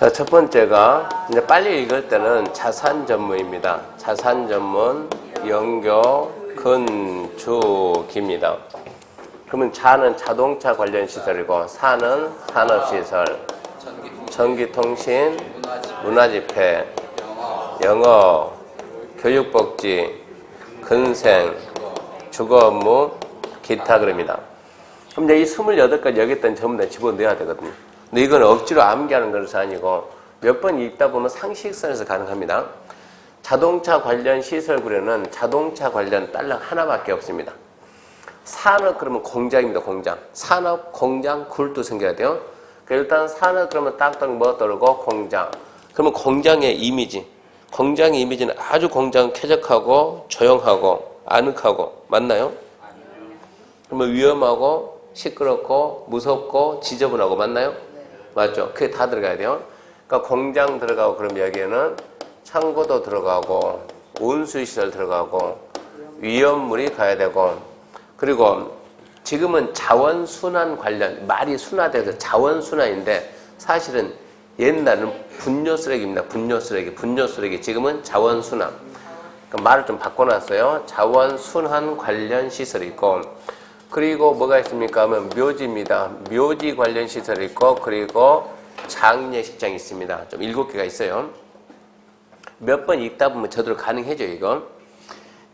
자, 첫 번째가 이제 빨리 읽을 때는 자산 전문입니다. 자산 전문, 연교, 근, 주, 기입니다. 그러면 자는 자동차 관련 시설이고, 사는 산업시설, 전기통신, 문화집회, 영어, 교육복지, 근생, 주거업무, 기타 그럽니다. 그럼 이제 이 28가지 여기 있던 전부 다 집어넣어야 되거든요. 근데 이건 억지로 암기하는 것이 아니고 몇 번 읽다 보면 상식선에서 가능합니다. 자동차 관련 시설구에는 자동차 관련 딸랑 하나밖에 없습니다. 산업 그러면 공장입니다. 공장. 산업, 공장, 굴도 생겨야 돼요. 일단 산업 그러면 딱딱 뭐 떠오르고 공장. 그러면 공장의 이미지. 공장의 이미지는 아주 공장 쾌적하고 조용하고 아늑하고 맞나요? 그러면 위험하고 시끄럽고 무섭고 지저분하고 맞나요? 맞죠? 그게 다 들어가야 돼요. 그러니까 공장 들어가고 그럼 여기에는 창고도 들어가고 운수시설 들어가고 위험물이 가야 되고 그리고 지금은 자원순환 관련 말이 순화돼서 자원순환인데 사실은 옛날에는 분뇨쓰레기입니다. 분뇨쓰레기 지금은 자원순환. 그러니까 말을 좀 바꿔놨어요. 자원순환 관련 시설이 있고 그리고 뭐가 있습니까 하면 묘지입니다. 묘지 관련 시설이 있고 그리고 장례식장이 있습니다. 좀 7개가 있어요. 몇 번 읽다 보면 저대로 가능해져요. 이거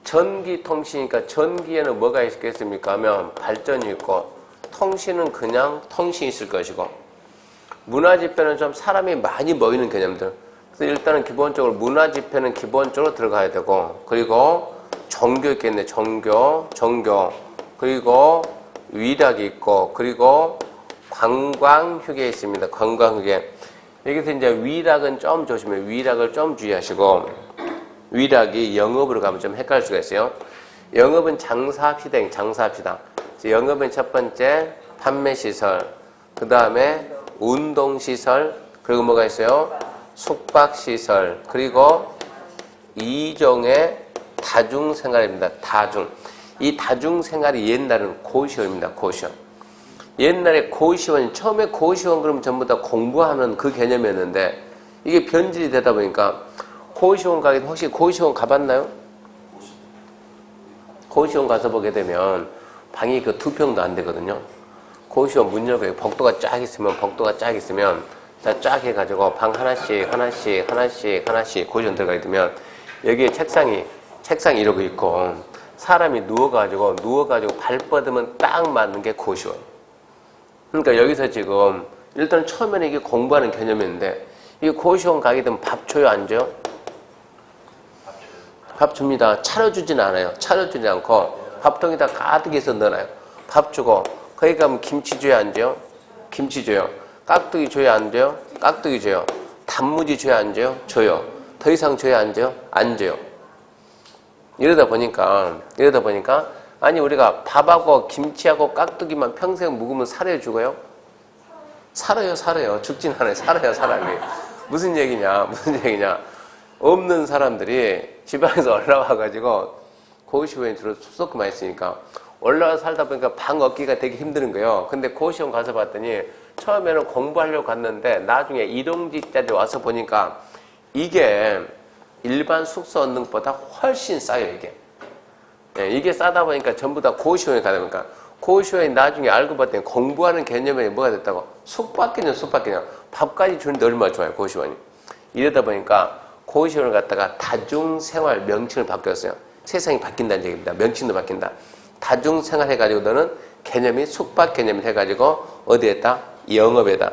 전기통신이니까 전기에는 뭐가 있겠습니까 하면 발전이 있고 통신은 그냥 통신이 있을 것이고 문화집회는 좀 사람이 많이 모이는 개념들. 그래서 일단은 기본적으로 문화집회는 기본적으로 들어가야 되고 그리고 종교 있겠네. 종교 그리고 위락이 있고 그리고 관광휴게 있습니다. 관광휴게. 여기서 이제 위락은 좀 조심해요. 위락을 좀 주의하시고 위락이 영업으로 가면 좀 헷갈릴 수가 있어요. 영업은 장사합시다. 영업은 첫 번째 판매시설, 그 다음에 운동시설, 그리고 뭐가 있어요? 숙박시설, 그리고 2종의 다중생활입니다. 이 다중생활이 옛날은 고시원입니다. 고시원. 옛날에 고시원, 처음에 고시원 그러면 전부 다 공부하는 그 개념이었는데 이게 변질이 되다 보니까 고시원 가게 혹시 고시원 가봤나요? 고시원 가서 보게 되면 방이 그 2평도 안 되거든요. 고시원 문 열고 복도가 쫙 있으면 쫙 해가지고 방 하나씩 고시원 들어가게 되면 여기에 책상이 이러고 있고 사람이 누워가지고 발 뻗으면 딱 맞는 게 고시원. 그러니까 여기서 지금 일단 처음에는 이게 공부하는 개념인데 이 고시원 가게 되면 밥 줘요, 안 줘요? 밥 줍니다. 차려주진 않아요. 차려주지 않고 밥통에다 가득해서 넣어놔요. 밥 주고 거기 가면 김치 줘요, 안 줘요? 김치 줘요. 깍두기 줘요, 안 줘요? 깍두기 줘요. 단무지 줘요, 안 줘요? 줘요. 더 이상 줘요, 안 줘요? 안 줘요. 이러다 보니까 아니 우리가 밥하고 김치하고 깍두기만 평생 묵으면 살아요, 죽어요? 살아요. 죽진 않아요. 살아요, 사람이. 무슨 얘기냐? 없는 사람들이 지방에서 올라와가지고 고시원에 주로 수도권만 있으니까 올라와서 살다 보니까 방 얻기가 되게 힘드는 거예요. 근데 고시원 가서 봤더니 처음에는 공부하려고 갔는데 나중에 일용직자들이 와서 보니까 이게 일반 숙소 얻는 것보다 훨씬 싸요, 이게. 이게 싸다 보니까 전부 다 고시원에 가다 보니까 고시원이 나중에 알고 봤더니 공부하는 개념이 뭐가 됐다고? 숙박 개념. 밥까지 주는데 얼마나 좋아요, 고시원이. 이러다 보니까 고시원을 갖다가 다중생활 명칭을 바뀌었어요. 세상이 바뀐다는 얘기입니다. 명칭도 바뀐다. 다중생활 해가지고 너는 개념이 숙박 개념이 해가지고 어디에다? 영업에다.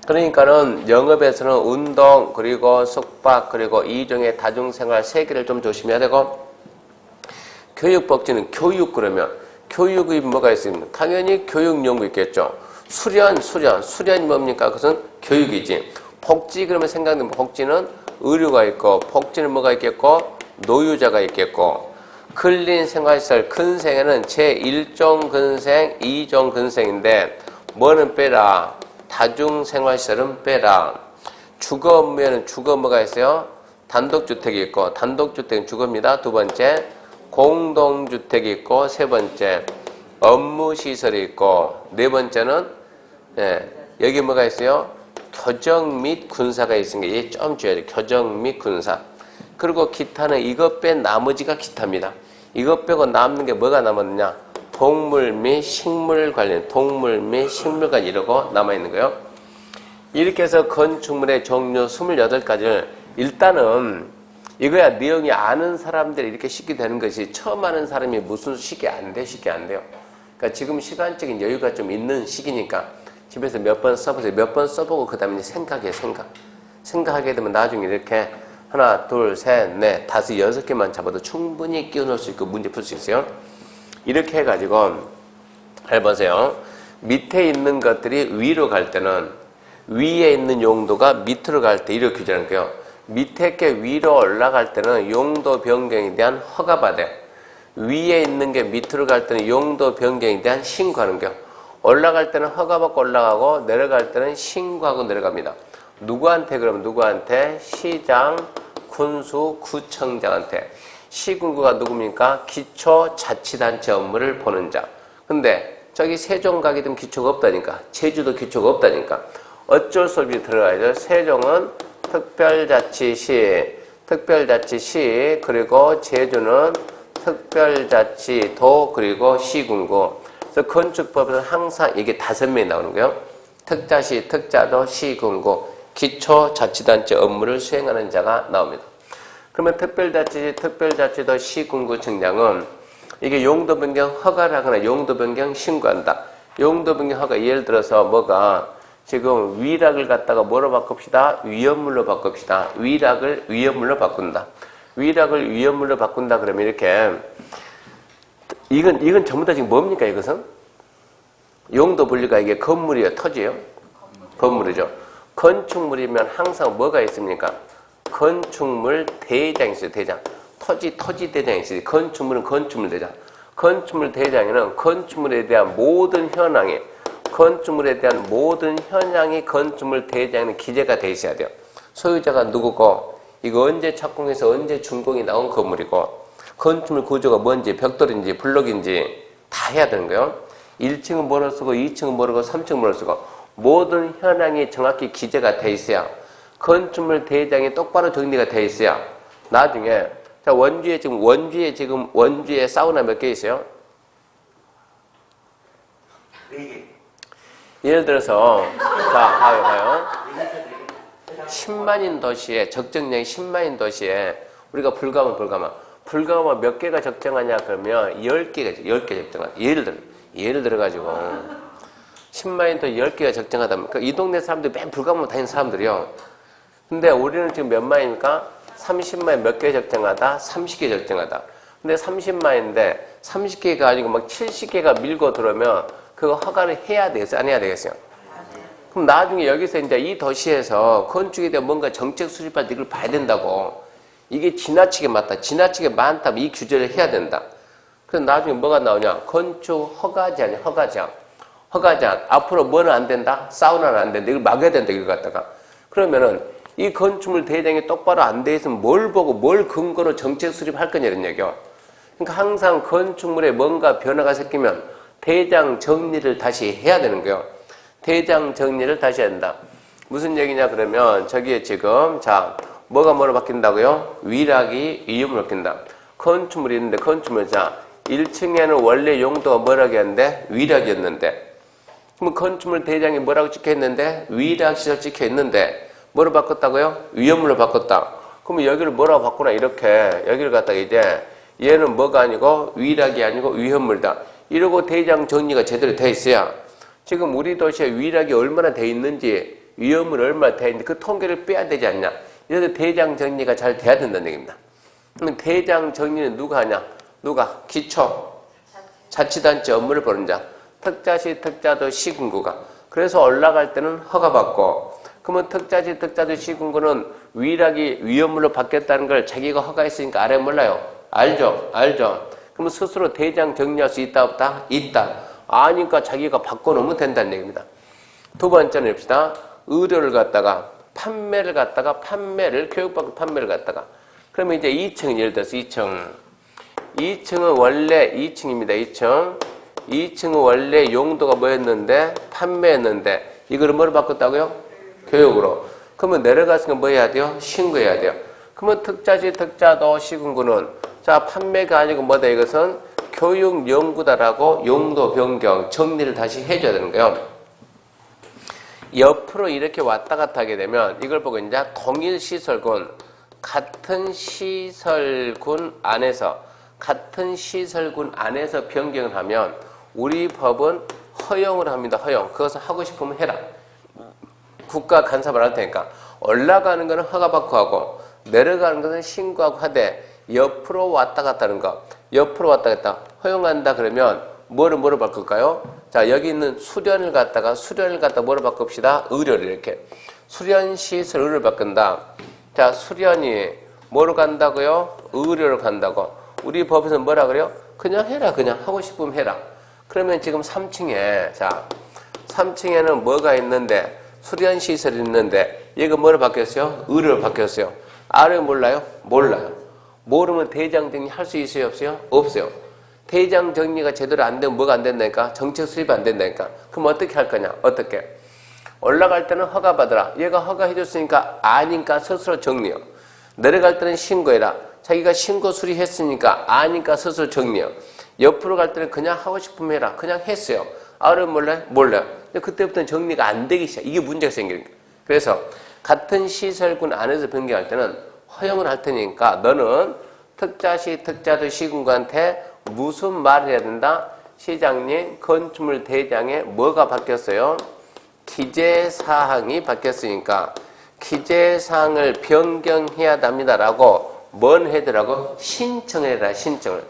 그러니까는 영업에서는 운동 그리고 숙박 그리고 2종의 다중생활 3개를 좀 조심해야 되고 교육복지는 교육 그러면 교육이 뭐가 있습니까? 당연히 교육연구 있겠죠. 수련이 뭡니까? 그것은 교육이지. 복지 그러면 생각나는 복지는 의료가 있고 복지는 뭐가 있겠고 노유자가 있겠고 근린 생활시설 근생에는 제1종 근생, 2종 근생인데 뭐는 빼라? 다중생활시설은 빼라. 주거 업무에는 주거 뭐가 있어요? 단독주택이 있고 단독주택은 주거입니다. 두 번째 공동주택이 있고 세 번째 업무시설이 있고 네 번째는 여기 뭐가 있어요? 교정 및 군사가 있으니까 얘 좀 줘야 돼. 교정 및 군사. 그리고 기타는 이것 뺀 나머지가 기타입니다. 이것 빼고 남는 게 뭐가 남았느냐? 동물 및 식물 관련, 동물 및 식물 관련 이러고 남아있는 거예요. 이렇게 해서 건축물의 종류 28가지를 일단은 이거야 내용이 아는 사람들이 이렇게 쉽게 되는 것이 처음 하는 사람이 무슨 쉽게 안 돼, 쉽게 안 돼요. 그러니까 지금 시간적인 여유가 좀 있는 시기니까 집에서 몇 번 써보세요. 몇 번 써보고 그 다음에 생각해, 생각하게 되면 나중에 이렇게 하나, 둘, 셋, 넷, 다섯, 여섯 개만 잡아도 충분히 끼워넣을 수 있고 문제 풀 수 있어요. 이렇게 해가지고 해보세요. 밑에 있는 것들이 위로 갈 때는 위에 있는 용도가 밑으로 갈 때 이렇게 규정하는 거예요. 밑에 게 위로 올라갈 때는 용도 변경에 대한 허가받아요. 위에 있는 게 밑으로 갈 때는 용도 변경에 대한 신고하는 거예요. 올라갈 때는 허가받고 올라가고 내려갈 때는 신고하고 내려갑니다. 누구한테 그러면 누구한테? 시장, 군수, 구청장한테. 시군구가 누굽니까? 기초자치단체 업무를 보는 자. 근데 저기 세종 가게 되면 기초가 없다니까. 제주도 기초가 없다니까. 어쩔 수 없이 들어가야죠. 세종은 특별자치시, 그리고 제주는 특별자치도, 그리고 시군구. 그래서 건축법에서는 항상 이게 5명이 나오는 거예요. 특자시, 특자도, 시군구, 기초자치단체 업무를 수행하는 자가 나옵니다. 그러면 특별자치시, 특별자치도, 시군구청장은 이게 용도 변경 허가를 하거나 용도 변경 신고한다. 용도 변경 허가 예를 들어서 뭐가 지금 위락을 갖다가 뭐로 바꿉시다? 위험물로 바꿉시다. 위락을 위험물로 바꾼다. 위락을 위험물로 바꾼다 그러면 이렇게 이건 전부 다 지금 뭡니까 이것은? 용도 분리가 이게 건물이에요? 토지예요? 건물이죠. 건축물이면 항상 뭐가 있습니까? 건축물 대장이 있어요. 대장. 토지 대장이 있어요. 건축물은 건축물 대장. 건축물 대장에는 건축물에 대한 모든 현황이 건축물 대장에는 기재가 돼 있어야 돼요. 소유자가 누구고 이거 언제 착공해서 언제 준공이 나온 건물이고 건축물 구조가 뭔지 벽돌인지 블록인지 다 해야 되는 거예요. 1층은 뭐로 쓰고 2층은 뭐로 쓰고 3층은 뭐로 쓰고 모든 현황이 정확히 기재가 돼 있어야 건축물 대장이 똑바로 정리가 돼 있어야 나중에 자 원주에 사우나 몇 개 있어요? 4개. 예를 들어서 자 봐요. 10만인 도시에 적정량이 10만인 도시에 우리가 불가마 몇 개가 적정하냐 그러면 10개 적정하다. 예를 들어가지고 10만인 도시 10개가 적정하다면 그러니까 이 동네 사람들이 맨 불가마 다니는 사람들이요. 근데 우리는 지금 몇 만입니까? 30만인 몇 개 적정하다? 30개 적정하다. 근데 30만인데 30개가 아니고 막 70개가 밀고 들어오면 그거 허가를 해야 되겠어요? 안 해야 되겠어요? 그럼 나중에 여기서 이제 이 도시에서 건축에 대한 뭔가 정책 수립할 때 이걸 봐야 된다고. 이게 지나치게 많다면 이 규제를 해야 된다. 그래서 나중에 뭐가 나오냐? 건축 허가제한이야, 허가제한. 앞으로 뭐는 안 된다? 사우나는 안 된다. 이걸 막아야 된다, 이걸 갖다가. 그러면은 이 건축물 대장이 똑바로 안 돼 있으면 뭘 보고 뭘 근거로 정책 수립할 거냐, 이런 얘기요. 그러니까 항상 건축물에 뭔가 변화가 생기면 대장 정리를 다시 해야 되는 거예요. 대장 정리를 다시 해야 된다. 무슨 얘기냐 그러면 저기에 지금 자 뭐가 뭐로 바뀐다고요? 위락이 위험으로 바뀐다. 건축물이 있는데 건축물 자 1층에는 원래 용도가 뭐라고 했는데 위락이었는데 그럼 건축물 대장이 뭐라고 찍혀있는데 위락시설 찍혀있는데 뭐로 바꿨다고요? 위험물로 바꿨다. 그러면 여기를 뭐라고 바꾸나 이렇게 여기를 갖다가 이제 얘는 뭐가 아니고 위락이 아니고 위험물이다. 이러고 대장 정리가 제대로 돼 있어야 지금 우리 도시에 위락이 얼마나 돼 있는지 위험물이 얼마나 돼 있는지 그 통계를 빼야 되지 않냐. 이래서 대장 정리가 잘 돼야 된다는 얘기입니다. 그러면 대장 정리는 누가 하냐? 누가? 기초 자치단체 업무를 보는 자. 특자시, 특자도, 시군구가. 그래서 올라갈 때는 허가받고 그러면 특자시, 특자도, 시군구는 위락이 위험물로 바뀌었다는 걸 자기가 허가했으니까 알아요? 몰라요? 알죠? 그러면 스스로 대장 정리할 수 있다 없다? 있다. 아니까 자기가 바꿔놓으면 된다는 얘기입니다. 두 번째는 봅시다. 의료를 갖다가 교육받고 판매를 갖다가 그러면 이제 2층 예를 들어서 2층은 원래 2층입니다. 2층은 원래 용도가 뭐였는데 판매였는데 이거를 뭐로 바꿨다고요? 교육으로. 그러면 내려갔으니까 뭐 해야 돼요? 신고해야 돼요. 그러면 특자시, 특자도, 시군구는 자 판매가 아니고 뭐다 이것은 교육연구다라고 용도 변경, 정리를 다시 해줘야 되는 거예요. 옆으로 이렇게 왔다 갔다 하게 되면 이걸 보고 이제 동일시설군, 같은 시설군 안에서 변경을 하면 우리 법은 허용을 합니다. 허용. 그것은 하고 싶으면 해라. 국가 간섭을 할 테니까. 올라가는 거는 허가받고 하고 내려가는 것은 신고하고 하되 옆으로 왔다 갔다 하는 거. 옆으로 왔다 갔다 허용한다 그러면 뭐로 바꿀까요? 자, 여기 있는 수련을 갖다 뭐로 바꿉시다? 의료를 이렇게. 수련시설 의료를 바꾼다. 자, 수련이 뭐로 간다고요? 의료로 간다고. 우리 법에서 뭐라 그래요? 그냥 해라. 그냥 하고 싶으면 해라. 그러면 지금 3층에 자 3층에는 뭐가 있는데 수련시설이 있는데 얘가 뭐로 바뀌었어요? 의료로 바뀌었어요. 아래 몰라요? 몰라요. 모르면 대장 정리 할 수 있어요? 없어요? 없어요. 대장 정리가 제대로 안 되면 뭐가 안 된다니까? 정책 수립이 안 된다니까? 그럼 어떻게 할 거냐? 어떻게? 올라갈 때는 허가받으라. 얘가 허가해줬으니까 아니까 스스로 정리요. 내려갈 때는 신고해라. 자기가 신고 수리했으니까 아니까 스스로 정리요. 옆으로 갈 때는 그냥 하고 싶으면 해라. 그냥 했어요. 아래 몰라요? 몰라요. 근데 그때부터는 정리가 안 되기 시작. 이게 문제가 생기는 거예요. 그래서 같은 시설군 안에서 변경할 때는 허용을 할 테니까 너는 특자시, 특자도 시군구한테 무슨 말을 해야 된다? 시장님, 건축물 대장에 뭐가 바뀌었어요? 기재사항이 바뀌었으니까 기재사항을 변경해야 합니다라고 뭔 해더라고? 신청해라. 신청을.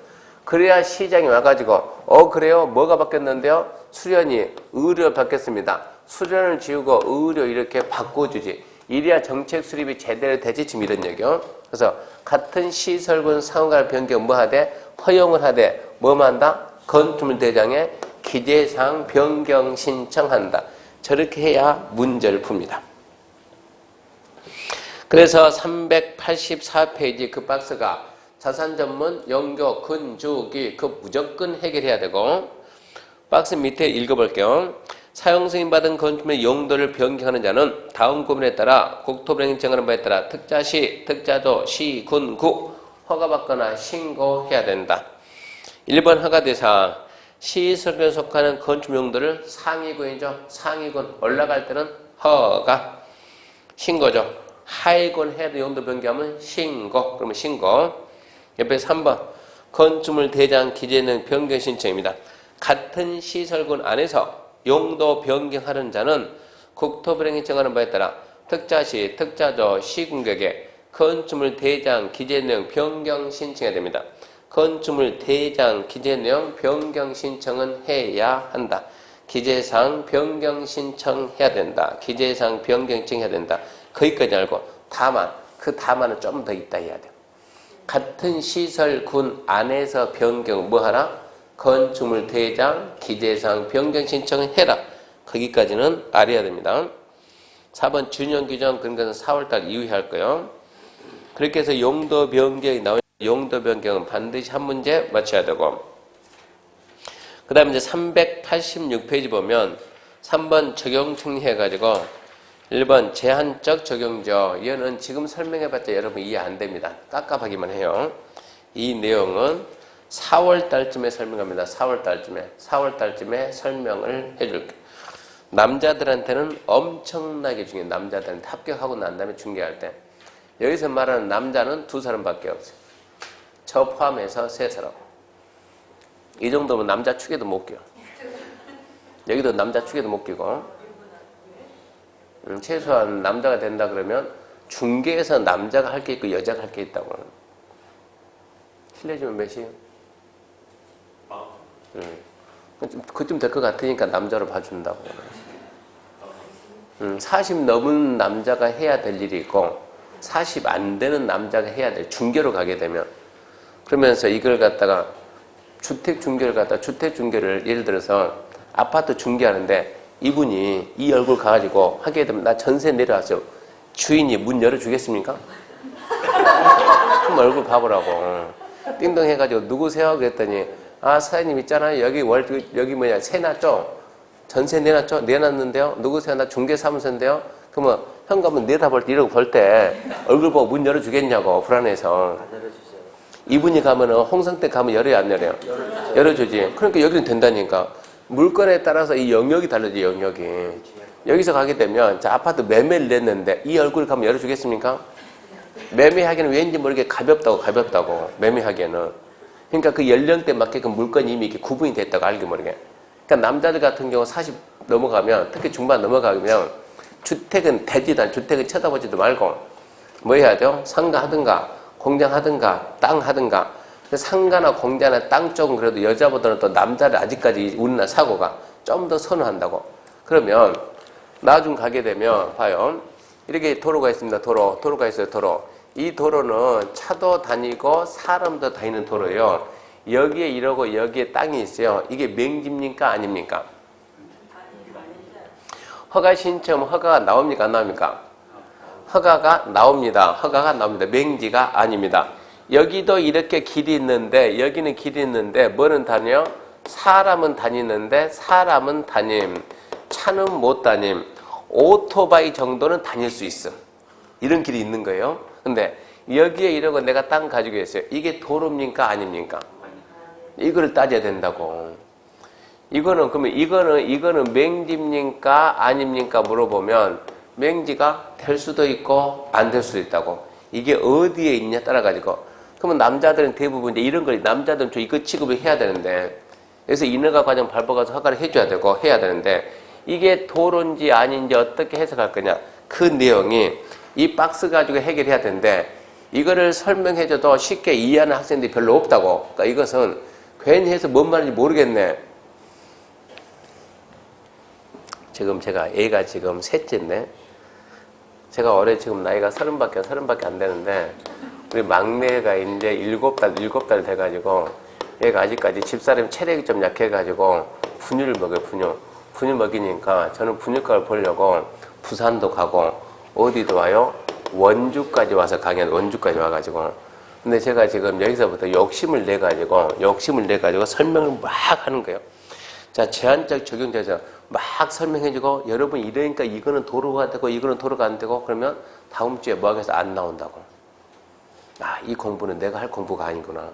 그래야 시장이 와가지고 그래요? 뭐가 바뀌었는데요? 수련이 의료 바뀌었습니다. 수련을 지우고 의료 이렇게 바꿔주지. 이래야 정책 수립이 제대로 되지 지금 이런 얘기요. 그래서 같은 시설군 상호갈 변경 뭐 하되? 허용을 하되 뭐만 한다? 건축물 대장에 기재사항 변경 신청한다. 저렇게 해야 문제를 풉니다. 그래서 384페이지 그 박스가 자산 전문, 영교, 건축이 그 무조건 해결해야 되고 박스 밑에 읽어볼게요. 사용 승인받은 건축물의 용도를 변경하는 자는 다음 구문에 따라 국토부령이 정하는 바에 따라 특자시, 특자도, 시, 군, 구 허가받거나 신고해야 된다. 1번 허가대상 시설에 속하는 건축물 용도를 상위군이죠. 상위군 올라갈 때는 허가 신고죠. 하위군 해도 용도 변경하면 신고. 그러면 신고. 옆에 3번 건축물 대장 기재는 변경 신청입니다. 같은 시설군 안에서 용도 변경하는 자는 국토부령이 정하는 바에 따라 특자시, 특자조, 시군객에 건축물 대장 기재 내용 변경 신청해야 됩니다. 건축물 대장 기재 내용 변경 신청은 해야 한다. 기재사항 변경 신청해야 된다. 기재사항 변경 신청해야 된다. 거기까지 알고 다만 그 다만은 좀 더 있다 해야 돼요. 같은 시설군 안에서 변경 뭐 하라? 건축물 대장 기재사항 변경 신청을 해라. 거기까지는 알아야 됩니다. 4번 준용 규정 그런 것은 4월달 이후에 할 거예요. 그렇게 해서 용도 변경이 나오면 용도 변경은 반드시 한 문제 맞춰야 되고 그 다음에 이제 386페이지 보면 3번 적용 정리해가지고 1번 제한적 적용죠. 얘는 지금 설명해봤자 여러분 이해 안 됩니다. 깝깝하기만 해요. 이 내용은 4월달쯤에 설명합니다. 4월달쯤에 설명을 해줄게요. 남자들한테는 엄청나게 중요해요. 남자들한테 합격하고 난 다음에 중개할 때. 여기서 말하는 남자는 2사람밖에 없어요. 저 포함해서 3사람. 이 정도면 남자 축에도 못 껴요. 여기도 남자 축에도 못 끼고. 최소한 남자가 된다 그러면 중개에서 남자가 할 게 있고 여자가 할 게 있다고. 실례지만 몇이에요? 그쯤 될 것 같으니까 남자로 봐준다고. 40 넘은 남자가 해야 될 일이 있고 40 안 되는 남자가 해야 될 중개로 가게 되면 그러면서 이걸 갖다가 주택 중개를 예를 들어서 아파트 중개하는데 이분이 이 얼굴 가가지고 하게 되면 나 전세 내려왔어요. 주인이 문 열어주겠습니까? 한번 얼굴 봐보라고. 띵동 해가지고 누구세요? 그랬더니 아 사장님 있잖아요. 여기 뭐냐 세 놨죠? 전세 내놨죠? 내놨는데요. 누구세요? 나 중개사무소인데요. 그러면 현관문 내다볼 때 이러고 볼 때 얼굴 보고 문 열어주겠냐고 불안해서. 이분이 가면은 홍성댁 가면 열어야 안 열어요? 열어주지. 그러니까 여기는 된다니까. 물건에 따라서 이 영역이 다르지 영역이. 여기서 가게 되면 자 아파트 매매를 냈는데 이 얼굴을 가면 열어주겠습니까? 매매하기에는 왠지 모르게 가볍다고 매매하기에는. 그러니까 그 연령대 맞게 그 물건이 이미 이렇게 구분이 됐다고 알게 모르게. 그러니까 남자들 같은 경우 40 넘어가면 특히 중반 넘어가면 주택은 대지도 않 주택은 쳐다보지도 말고 뭐 해야죠? 상가 하든가 공장 하든가 땅 하든가. 상가나 공장이나 땅 쪽은 그래도 여자보다는 또 남자를 아직까지 우리나라 사고가 좀 더 선호한다고. 그러면 나중 가게 되면 봐요. 이렇게 도로가 있습니다. 도로가 있어요. 도로. 이 도로는 차도 다니고 사람도 다니는 도로예요. 여기에 이러고 여기에 땅이 있어요. 이게 맹지입니까? 아닙니까? 허가 신청 허가가 나옵니까? 안 나옵니까? 허가가 나옵니다. 맹지가 아닙니다. 여기도 이렇게 길이 있는데 여기는 길이 있는데 뭐는 다녀요? 사람은 다니는데 사람은 다님. 차는 못 다님. 오토바이 정도는 다닐 수 있어. 이런 길이 있는 거예요. 근데 여기에 이러고 내가 땅 가지고 있어요. 이게 도로입니까? 아닙니까? 이거를 따져야 된다고. 그러면 이거는 맹지입니까? 아닙니까? 물어보면 맹지가 될 수도 있고 안 될 수도 있다고. 이게 어디에 있냐 따라가지고. 그러면 남자들은 대부분 이제 이런 걸 남자들은 이거 취급을 해야 되는데 그래서 인허가 과정 밟아가서 허가를 해줘야 되고 해야 되는데 이게 도로인지 아닌지 어떻게 해석할 거냐. 그 내용이 이 박스 가지고 해결해야 되는데 이거를 설명해줘도 쉽게 이해하는 학생들이 별로 없다고. 그러니까 이것은 괜히 해서 뭔 말인지 모르겠네. 지금 제가 애가 지금 셋째인데 제가 올해 지금 나이가 30밖에 안 되는데 우리 막내가 이제 7달 돼가지고 얘가 아직까지 집사람이 체력이 좀 약해가지고 분유를 먹여요. 분유 먹이니까 저는 분유과를 보려고 부산도 가고 어디도 와요? 원주까지 와서 원주까지 와가지고. 근데 제가 지금 여기서부터 욕심을 내가지고 설명을 막 하는 거예요. 자, 제한적 적용자죠. 막 설명해주고 여러분 이러니까 이거는 도로가 되고 이거는 도로가 안 되고 그러면 다음 주에 뭐 하겠어? 안 나온다고. 아, 이 공부는 내가 할 공부가 아니구나.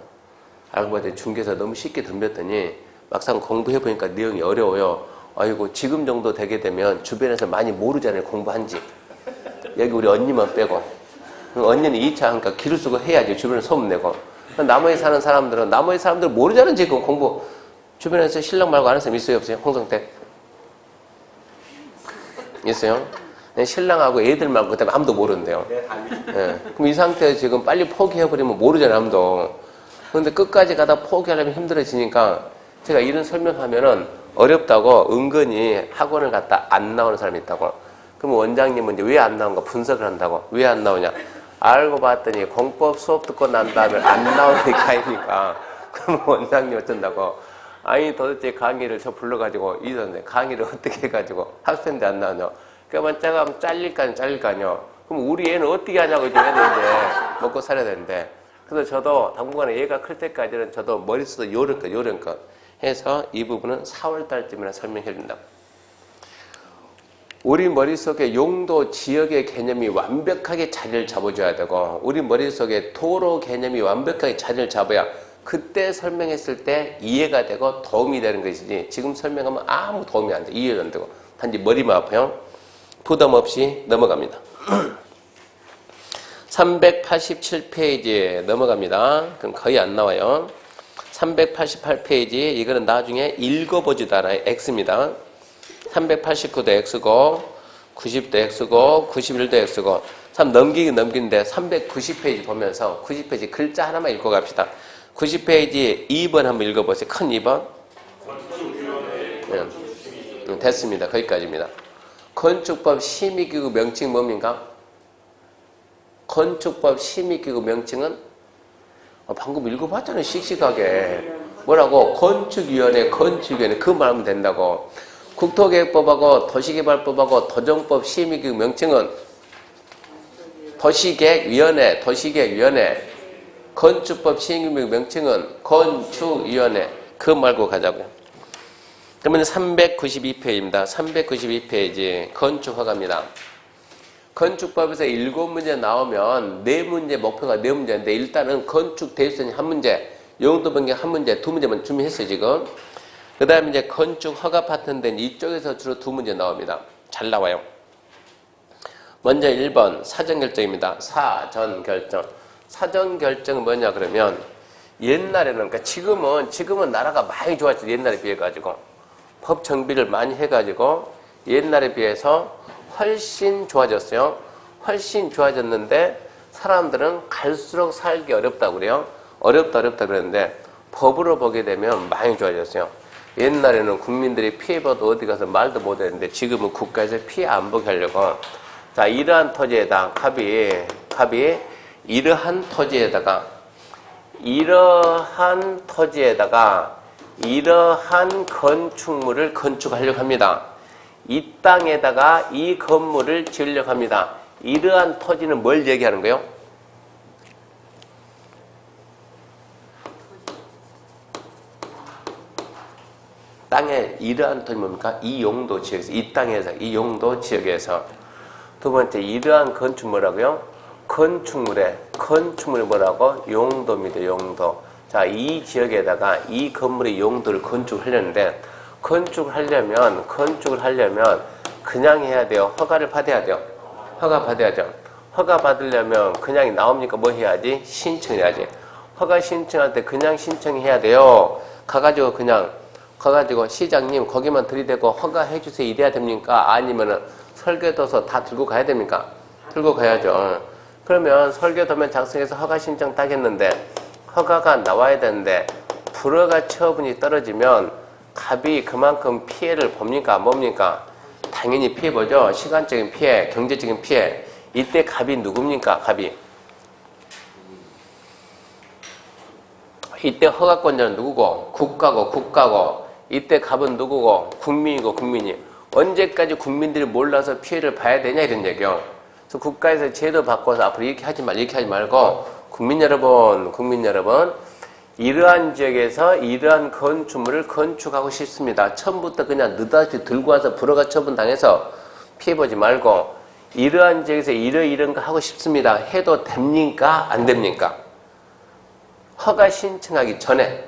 알고 봤더니 중개사 너무 쉽게 덤볐더니 막상 공부해보니까 내용이 어려워요. 아이고 지금 정도 되게 되면 주변에서 많이 모르잖아요. 공부한지. 여기 우리 언니만 빼고. 언니는 2차 하니까 기를 쓰고 해야지. 주변에 소문내고. 나머지 사는 사람들은 모르잖아요. 지금 공부. 주변에서 신랑 말고 아는 사람 있어요? 없어요? 홍성댁? 있어요? 신랑하고 애들 말고 그다음에 아무도 모르는데요. 예. 그럼 이 상태에서 지금 빨리 포기해버리면 모르잖아요. 아무도. 그런데 끝까지 가다 포기하려면 힘들어지니까 제가 이런 설명하면은 어렵다고 은근히 학원을 갔다 안 나오는 사람이 있다고. 그럼 원장님은 이제 왜 안 나온가 분석을 한다고. 왜 안 나오냐. 알고 봤더니 공법 수업 듣고 난 다음에 안 나오니까 아니니까. 그럼 원장님 어쩐다고. 아니 도대체 강의를 저 불러가지고 이 선생 강의를 어떻게 해가지고 학생들 안 나오냐. 그러면 제가 잘릴 거 아니요. 그럼 우리 애는 어떻게 하냐고 좀 해야 되는데 먹고 살아야 되는데. 그래서 저도 당분간에 얘가 클 때까지는 저도 머릿속에 요령껏 해서 이 부분은 4월 달쯤이나 설명해 준다. 우리 머릿속에 용도 지역의 개념이 완벽하게 자리를 잡아줘야 되고 우리 머릿속에 도로 개념이 완벽하게 자리를 잡아야 그때 설명했을 때 이해가 되고 도움이 되는 것이지 지금 설명하면 아무 도움이 안 돼. 이해도 안 되고 단지 머리만 아파요. 부담 없이 넘어갑니다. 387페이지에 넘어갑니다. 그럼 거의 안 나와요. 388페이지 이거는 나중에 읽어보지도 않아요. X입니다. 389도 X고 90도 X고 91도 X고 참 넘기는데 390페이지 보면서 90페이지 글자 하나만 읽고 갑시다. 90페이지 2번 한번 읽어보세요. 큰 2번. 네. 됐습니다. 거기까지입니다. 건축법 심의기구 명칭 뭡니까? 건축법 심의기구 명칭은 방금 읽어봤잖아요. 씩씩하게. 뭐라고? 건축위원회 그 말하면 된다고. 국토계획법하고 도시개발법하고 도정법 심의기구 명칭은 도시계획위원회. 건축법 심의기구 명칭은 건축위원회. 그 말고 가자고요. 그러면 392페이지입니다. 392페이지 건축허가입니다. 건축법에서 7문제 나오면 4문제, 목표가 4문제인데 일단은 건축 대유선이 1문제, 용도 변경 1문제, 2문제만 준비했어요, 지금. 그 다음에 이제 건축 허가 파트인데 이쪽에서 주로 2문제 나옵니다. 잘 나와요. 먼저 1번 사전결정입니다. 사전결정. 사전결정은 뭐냐 그러면 옛날에는, 그러니까 지금은 나라가 많이 좋아졌죠. 옛날에 비해가지고. 법 정비를 많이 해가지고 옛날에 비해서 훨씬 좋아졌어요. 훨씬 좋아졌는데 사람들은 갈수록 살기 어렵다고 그래요. 어렵다 그러는데 법으로 보게 되면 많이 좋아졌어요. 옛날에는 국민들이 피해봐도 어디 가서 말도 못했는데 지금은 국가에서 피해 안 보게 하려고 자 이러한 토지에다 갑이 이러한 토지에다가 이러한 건축물을 건축하려고 합니다. 이 땅에다가 이 건물을 지으려고 합니다. 이러한 토지는 뭘 얘기하는 거예요? 땅에 이러한 토지 뭡니까? 이 용도 지역에서, 이 땅에서, 이 용도 지역에서. 두 번째, 이러한 건축 뭐라고요? 건축물이 뭐라고? 용도입니다, 용도. 자, 이 지역에다가 이 건물의 용도를 건축하려는데, 건축을 하려면 그냥 해야 돼요? 허가를 받아야 돼요? 허가 받아야죠. 허가 받으려면 그냥 나옵니까? 뭐 해야지? 신청해야지. 허가 신청할 때 그냥 신청해야 돼요. 가가지고 시장님 거기만 들이대고 허가해 주세요 이래야 됩니까? 아니면은 설계도서 다 들고 가야 됩니까? 들고 가야죠. 그러면 설계도면 작성해서 허가 신청 따겠는데 허가가 나와야 되는데 불허가 처분이 떨어지면 갑이 그만큼 피해를 봅니까? 안 봅니까? 당연히 피해 보죠. 시간적인 피해, 경제적인 피해. 이때 갑이 누굽니까? 갑이. 이때 허가권자는 누구고? 국가고. 이때 갑은 누구고? 국민이고 국민이. 언제까지 국민들이 몰라서 피해를 봐야 되냐 이런 얘기요. 그래서 국가에서 제도 바꿔서 앞으로 이렇게 하지 말고 국민 여러분 이러한 지역에서 이러한 건축물을 건축하고 싶습니다. 처음부터 그냥 느닷없이 들고 와서 불허가 처분 당해서 피해보지 말고 이러한 지역에서 이런 거 하고 싶습니다. 해도 됩니까? 안 됩니까? 허가 신청하기 전에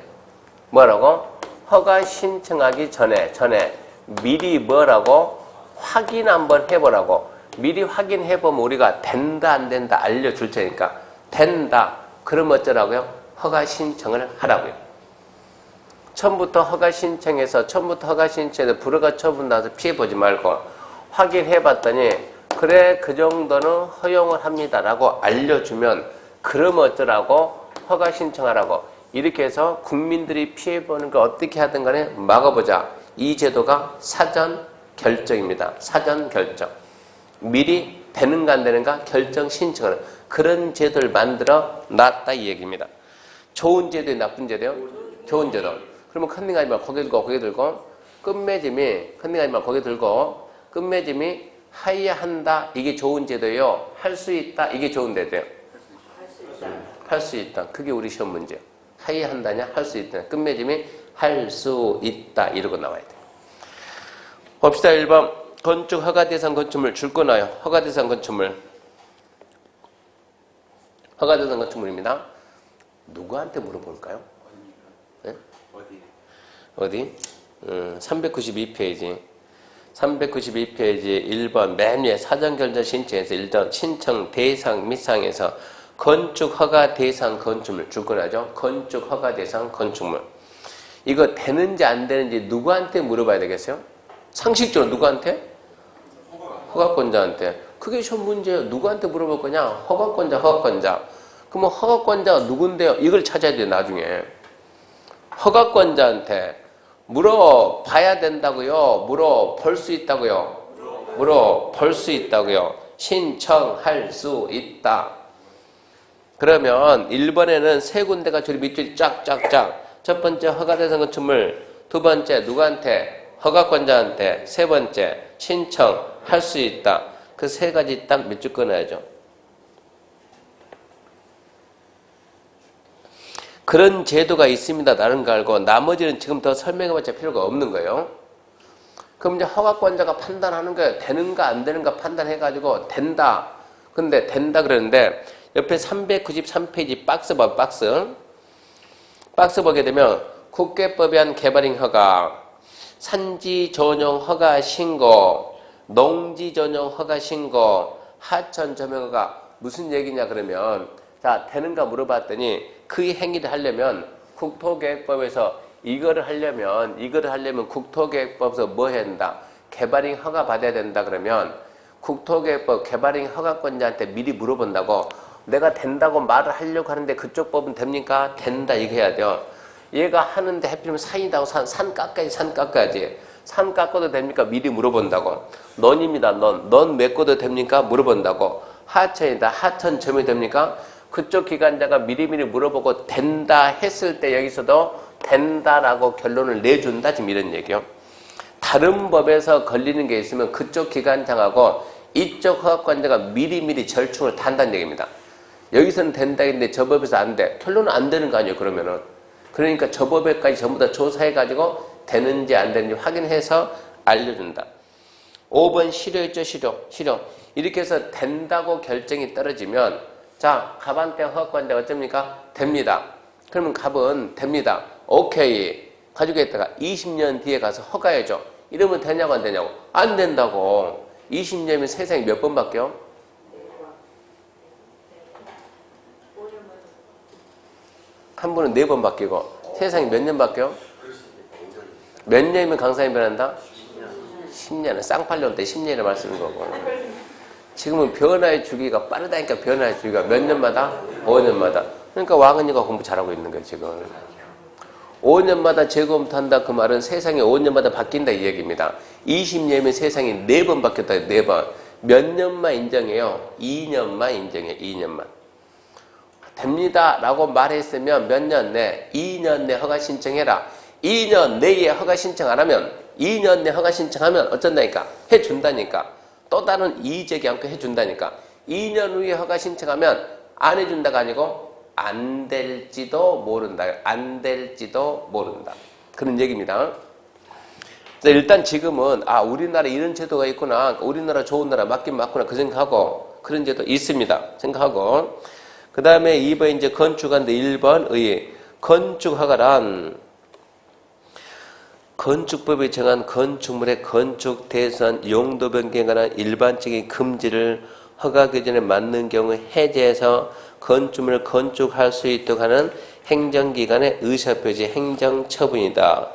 뭐라고? 허가 신청하기 전에 미리 뭐라고? 확인 한번 해보라고. 미리 확인해보면 우리가 된다 안 된다 알려줄 테니까 된다. 그럼 어쩌라고요? 허가 신청을 하라고요. 처음부터 허가 신청해서 불허가 처분 나서 피해보지 말고 확인해봤더니 그래 그 정도는 허용을 합니다라고 알려주면 그럼 어쩌라고? 허가 신청하라고. 이렇게 해서 국민들이 피해보는 걸 어떻게 하든 간에 막아보자. 이 제도가 사전 결정입니다. 사전 결정. 미리 되는가 안 되는가 결정 신청하는 그런 제도를 만들어 놨다 이 얘기입니다. 좋은 제도에 나쁜 제도요? 좋은 제도. 그러면 컨닝하지 말고 고개 들고 끝맺음이 하여야 한다. 이게 좋은 제도예요. 할 수 있다. 이게 좋은 제도예요. 할 수 있다. 그게 우리 시험 문제예요. 하여야 한다냐? 할 수 있다. 끝맺음이 할 수 있다. 이러고 나와야 돼요. 봅시다. 1번. 건축 허가 대상 건축물 줄 거나요? 허가 대상 건축물입니다. 누구한테 물어볼까요? 네? 어디? 392페이지. 392페이지 1번 맨 위에 사전결정 신청에서 1번 신청 대상 밑상에서 건축 허가 대상 건축물 줄 거나죠? 건축 허가 대상 건축물. 이거 되는지 안 되는지 누구한테 물어봐야 되겠어요? 상식적으로 누구한테? 허가권자한테. 그게 시험 문제예요. 누구한테 물어볼 거냐? 허가권자. 그러면 허가권자가 누군데요? 이걸 찾아야 돼요, 나중에. 허가권자한테 물어봐야 된다고요? 물어볼 수 있다고요? 물어볼 수 있다고요. 신청할 수 있다. 그러면 1번에는 세 군데가 저리 밑줄이 쫙쫙쫙. 첫 번째 허가대상 건축물, 두 번째 누구한테? 허가권자한테. 세 번째 신청할 수 있다. 그 세 가지 딱 밑줄 끊어야죠. 그런 제도가 있습니다. 다른 거 알고 나머지는 지금 더 설명해봤자 필요가 없는 거예요. 그럼 이제 허가권자가 판단하는 거예요. 되는가 안 되는가 판단해가지고 된다. 근데 된다 그러는데 옆에 393페이지 박스 봐, 박스. 박스 보게 되면 국계법에 의한 개발행 허가, 산지 전용 허가 신고, 농지 전용 허가 신고, 하천 점용 허가. 무슨 얘기냐 그러면 자 되는가 물어봤더니 그 행위를 하려면 국토계획법에서 이거를 하려면 국토계획법에서 뭐 해야 된다? 개발행 허가 받아야 된다 그러면 국토계획법 개발행 허가권자한테 미리 물어본다고. 내가 된다고 말을 하려고 하는데 그쪽 법은 됩니까? 된다 이거 해야 돼요. 얘가 하는데 하필이면 산이다고 산 깎아야지. 산 깎아도 됩니까? 미리 물어본다고. 넌입니다. 넌 메꿔도 됩니까? 물어본다고. 하천이다. 하천 점이 됩니까? 그쪽 기관자가 미리미리 물어보고 된다 했을 때 여기서도 된다라고 결론을 내준다 지금 이런 얘기요. 다른 법에서 걸리는 게 있으면 그쪽 기관장하고 이쪽 허가권자가 미리미리 절충을 다 한다는 얘기입니다. 여기서는 된다 했는데 저 법에서 안 돼. 결론은 안 되는 거 아니에요 그러면은. 그러니까 저 법에까지 전부 다 조사해가지고 되는지 안 되는지 확인해서 알려준다. 5번 실효. 이렇게 해서 된다고 결정이 떨어지면 자 갑한테 허가권자 어쩝니까? 됩니다. 그러면 갑은 됩니다. 오케이. 가지고 있다가 20년 뒤에 가서 허가해줘. 이러면 되냐고 안 되냐고. 안 된다고. 20년이면 세상에 몇 번 바뀌어? 한 분은 4번 바뀌고 세상이 몇 년 바뀌어? 몇 년이면 강산이 변한다? 10년은 쌍팔년 때 10년이라 말씀인 거고. 지금은 변화의 주기가 빠르다니까. 변화의 주기가 몇 년마다? 5년마다. 그러니까 왕은이가 공부 잘하고 있는 거예요 지금. 5년마다 재검토한다 그 말은 세상이 5년마다 바뀐다 이 얘기입니다. 20년이면 세상이 4번 바뀌었다. 4번. 몇 년만 인정해요? 2년만 인정해. 2년만. 됩니다 라고 말했으면 몇 년 내? 2년 내 허가 신청해라. 2년 내에 허가 신청 안 하면 2년 내 허가 신청하면 어쩐다니까? 해준다니까. 또 다른 이의제기 않고 해준다니까. 2년 후에 허가 신청하면 안 해준다가 아니고 안 될지도 모른다. 안 될지도 모른다. 그런 얘기입니다. 일단 지금은 우리나라에 이런 제도가 있구나. 우리나라 좋은 나라 맞긴 맞구나. 그 생각하고 그런 제도 있습니다. 생각하고 그 다음에 2번 이제 건축한데 1번 의 건축허가란 건축법이 정한 건축물의 건축, 대선, 용도 변경에 관한 일반적인 금지를 허가 규정에 맞는 경우 해제해서 건축물을 건축할 수 있도록 하는 행정기관의 의사표시 행정처분이다.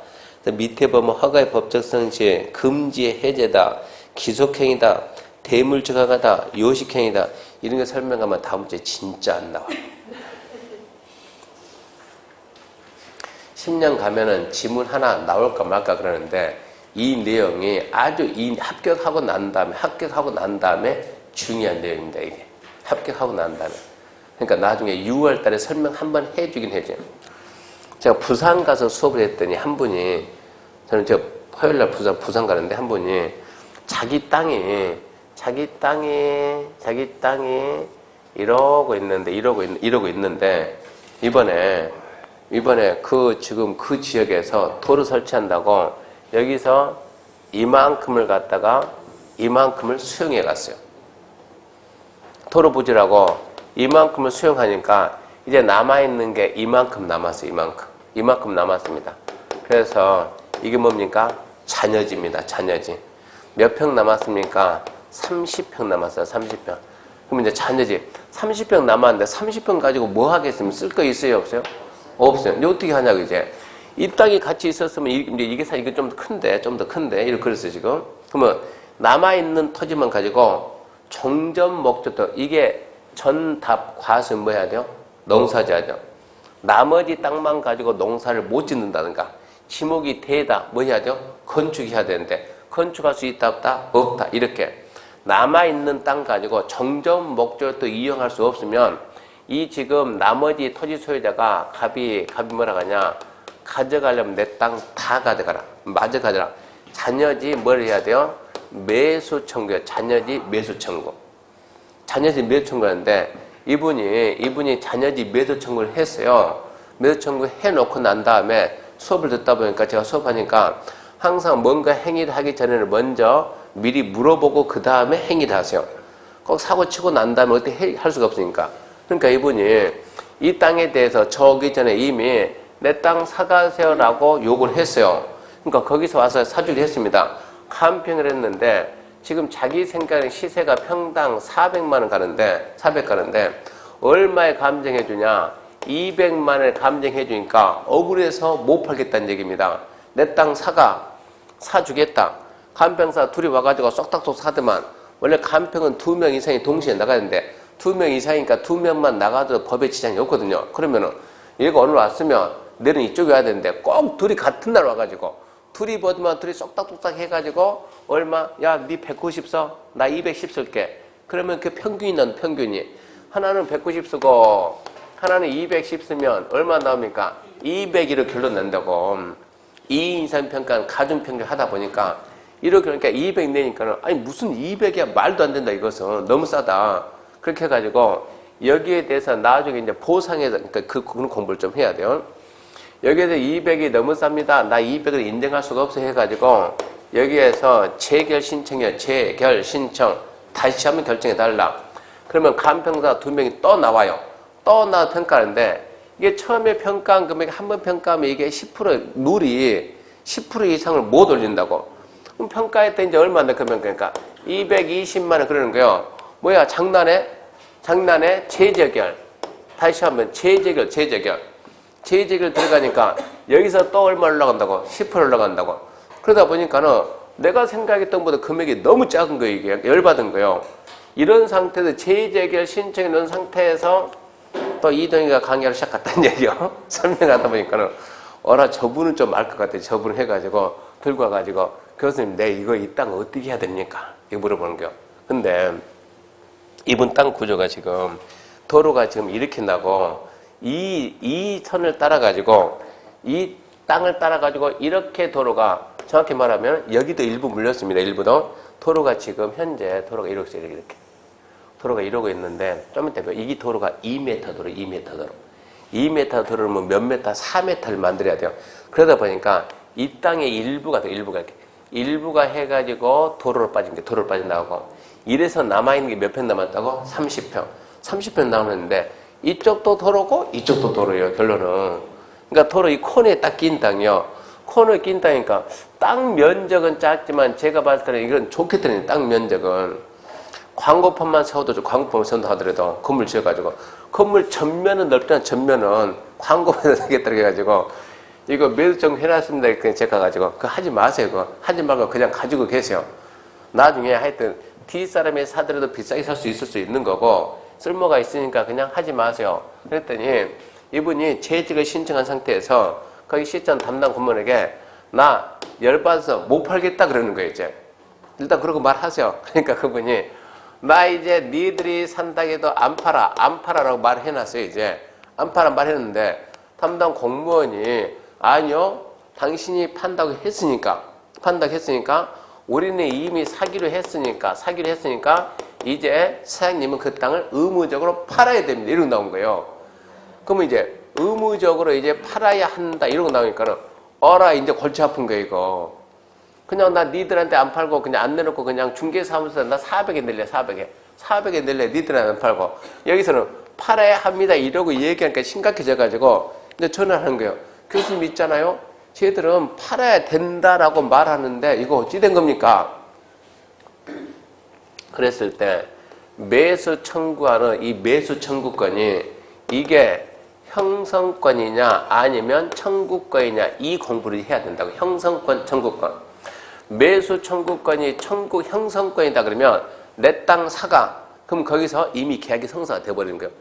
밑에 보면 허가의 법적성 시 금지의 해제다, 기속행위다, 대물적 허가다, 요식행위다. 이런 거 설명하면 다음 주에 진짜 안 나와. 10년 가면은 지문 하나 나올까 말까 그러는데 이 내용이 아주 합격하고 난 다음에 중요한 내용입니다. 이게 합격하고 난 다음에. 그러니까 나중에 6월 달에 설명 한번 해주긴 해줘요. 제가 부산 가서 수업을 했더니 한 분이 저는 저 화요일 날 부산 가는데 한 분이 자기 땅이 이러고 있는데 이번에 지금 그 지역에서 도로 설치한다고 여기서 이만큼을 갖다가 이만큼을 수용해 갔어요. 도로 부지라고 이만큼을 수용하니까 이제 남아있는 게 이만큼 남았어요. 이만큼 남았습니다. 그래서 이게 뭡니까? 잔여지입니다. 잔여지. 몇 평 남았습니까? 30평 남았어요. 30평. 그럼 이제 잔여지. 30평 남았는데 30평 가지고 뭐 하겠습니까? 쓸 거 있어요? 없어요? 없어요. 근데 어떻게 하냐고 이제. 이 땅이 같이 있었으면 이게 좀 더 큰데 이렇게 그랬어요 지금. 그러면 남아있는 토지만 가지고 종전 목적도 이게 전답 과수는 뭐 해야 돼요? 농사지어야죠. 나머지 땅만 가지고 농사를 못 짓는다든가 지목이 되다 뭐 해야 돼요? 건축해야 되는데 건축할 수 있다 없다? 없다. 이렇게 남아있는 땅 가지고 정전 목적도 이용할 수 없으면 이 지금 나머지 토지 소유자가 갑이 뭐라 하냐? 가져가려면 내 땅 다 가져가라. 마저 가져라. 잔여지 뭘 해야 돼요? 매수 청구요. 잔여지 매수 청구. 잔여지 매수 청구하는데 이분이 잔여지 매수 청구를 했어요. 매수 청구 해놓고 난 다음에 수업을 듣다 보니까 제가 수업하니까 항상 뭔가 행위를 하기 전에는 먼저 미리 물어보고 그 다음에 행위를 하세요. 꼭 사고 치고 난 다음에 어떻게 할 수가 없으니까. 그러니까 이분이 이 땅에 대해서 저기 전에 이미 내 땅 사가세요라고 요구를 했어요. 그러니까 거기서 와서 사주를 했습니다. 감평을 했는데 지금 자기 생각에 시세가 평당 400만 원 가는데 400 가는데 얼마에 감정해 주냐? 200만 원에 감정해 주니까 억울해서 못 팔겠다는 얘기입니다. 내 땅 사주겠다. 간평사 둘이 와가지고 쏙닥쏙 사더만 원래 간평은 2명 이상이 동시에 나가는데 2명 이상이니까 2명만 나가도 법에 지장이 없거든요. 그러면은 얘가 오늘 왔으면 내일은 이쪽에 와야 되는데 꼭 둘이 같은 날 와가지고 둘이 보더만 둘이 쏙닥쏙닥 해가지고 얼마? 야, 니 190 써? 나 210 쓸게. 그러면 그 평균이 난 평균이 하나는 190 쓰고 하나는 210 쓰면 얼마 나옵니까? 200이로 결론 난다고. 2인 이상 평가는 가중평균 하다 보니까 이렇게 그러니까 200 내니까는 아니 무슨 200이야 말도 안 된다 이것은 너무 싸다. 그렇게 해가지고 여기에 대해서 나중에 이제 보상해서 그러니까 그런 공부를 좀 해야 돼요. 여기에서 200이 너무 쌉니다. 나 200을 인정할 수가 없어 해가지고 여기에서 재결 신청이요. 재결 신청 다시 한번 결정해 달라. 그러면 간평사 2명이 또 나와요. 또 나와 평가하는데 이게 처음에 평가한 금액이 한 번 평가하면 이게 10% 룰이 10% 이상을 못 올린다고. 그럼 평가했더니 이제 얼마나 그러면 그러니까 220만 원 그러는 거예요. 뭐야 장난해? 장난해? 재재결. 다시 한번 재재결 들어가니까 여기서 또 얼마 올라간다고? 10% 올라간다고. 그러다 보니까는 내가 생각했던 것보다 금액이 너무 작은 거예요. 이게 열받은 거예요. 이런 상태에서 재재결 신청해 놓은 상태에서 또 이동희가 강의를 시작했다는 얘기요. 설명하다 보니까는 저분은 좀 알 것 같아요. 저분 해가지고 들고 와가지고 교수님 내 이거 이 땅 어떻게 해야 됩니까? 이거 물어보는 거예요. 근데 이분 땅 구조가 지금 도로가 지금 이렇게 나고 이 선을 따라가지고 이 땅을 따라가지고 이렇게 도로가 정확히 말하면 여기도 일부 물렸습니다. 일부도 도로가 지금 현재 도로가 이렇게 도로가 이러고 있는데 좀 이따 이 도로가 2m 도로 2m 도로를 몇 메타 4m를 만들어야 돼요. 그러다 보니까 이 땅의 일부가 이렇게 일부가 해가지고 도로로 빠져나가고 이래서 남아있는 게 몇 편 남았다고? 30편 남았는데 이쪽도 도로고 이쪽도 도로예요. 결론은. 그러니까 도로 이 코너에 딱 낀 땅이요. 코너에 낀 땅이니까 땅 면적은 작지만 제가 봤을 때는 이건 좋겠더니 땅 면적은 광고판만 세워도 광고판만 세운다 하더라도 건물 지어가지고 건물 전면은 넓잖아. 전면은 광고판에 되겠다 해가지고 이거 매수정 해놨습니다. 그냥 제가 가지고 그거 하지 마세요. 그거 하지 말고 그냥 가지고 계세요. 나중에 하여튼 뒷사람이 사더라도 비싸게 살 수 있을 수 있는 거고 쓸모가 있으니까 그냥 하지 마세요. 그랬더니 이분이 재직을 신청한 상태에서 거기 시청 담당 공무원에게 나 열받아서 못 팔겠다 그러는 거예요. 이제 일단 그러고 말하세요. 그러니까 그분이 나 이제 니들이 산다고 해도 안 팔아라고 말을 해놨어요. 이제 안 팔아 말했는데 담당 공무원이 아니요 당신이 판다고 했으니까 우리는 이미 사기로 했으니까 이제 사장님은 그 땅을 의무적으로 팔아야 됩니다. 이러고 나온 거예요. 그러면 이제 의무적으로 이제 팔아야 한다 이러고 나오니까는 이제 골치 아픈 거예요. 이거 그냥 나 니들한테 안 팔고 그냥 안 내놓고 그냥 중개사무소에 나 400에 낼래 400에 낼래 니들한테 안 팔고 여기서는 팔아야 합니다 이러고 얘기하니까 심각해져가지고 이제 전화를 하는 거예요. 교수님 있잖아요. 쟤들은 팔아야 된다라고 말하는데 이거 어찌 된 겁니까? 그랬을 때 매수 청구하는 이 매수 청구권이 이게 형성권이냐 아니면 청구권이냐 이 공부를 해야 된다고. 형성권, 청구권. 매수 청구권이 형성권이다 그러면 내 땅 사가. 그럼 거기서 이미 계약이 성사가 돼버리는 거예요.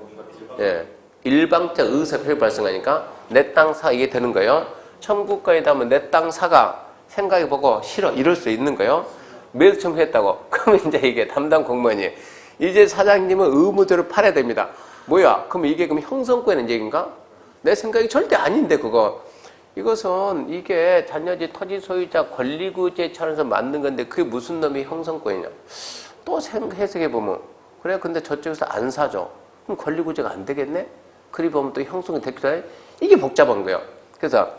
예. 일방적 의사 표현 발생하니까 내 땅 사 이게 되는 거예요. 청구권이다 하면 내 땅 사가 생각해보고 싫어 이럴 수 있는 거예요. 매수 청구했다고. 그럼 이제 이게 담당 공무원이 이제 사장님은 의무대로 팔아야 됩니다. 뭐야? 그럼 이게 그럼 형성권의 얘기인가? 내 생각이 절대 아닌데 그거. 이것은 이게 잔여지 토지 소유자 권리구제 차원에서 만든 건데 그게 무슨 놈이 형성권이냐? 또 해석해보면 그래 근데 저쪽에서 안 사줘. 그럼 권리구제가 안 되겠네? 그리 보면 또 형성이 되기도 해. 이게 복잡한 거예요. 그래서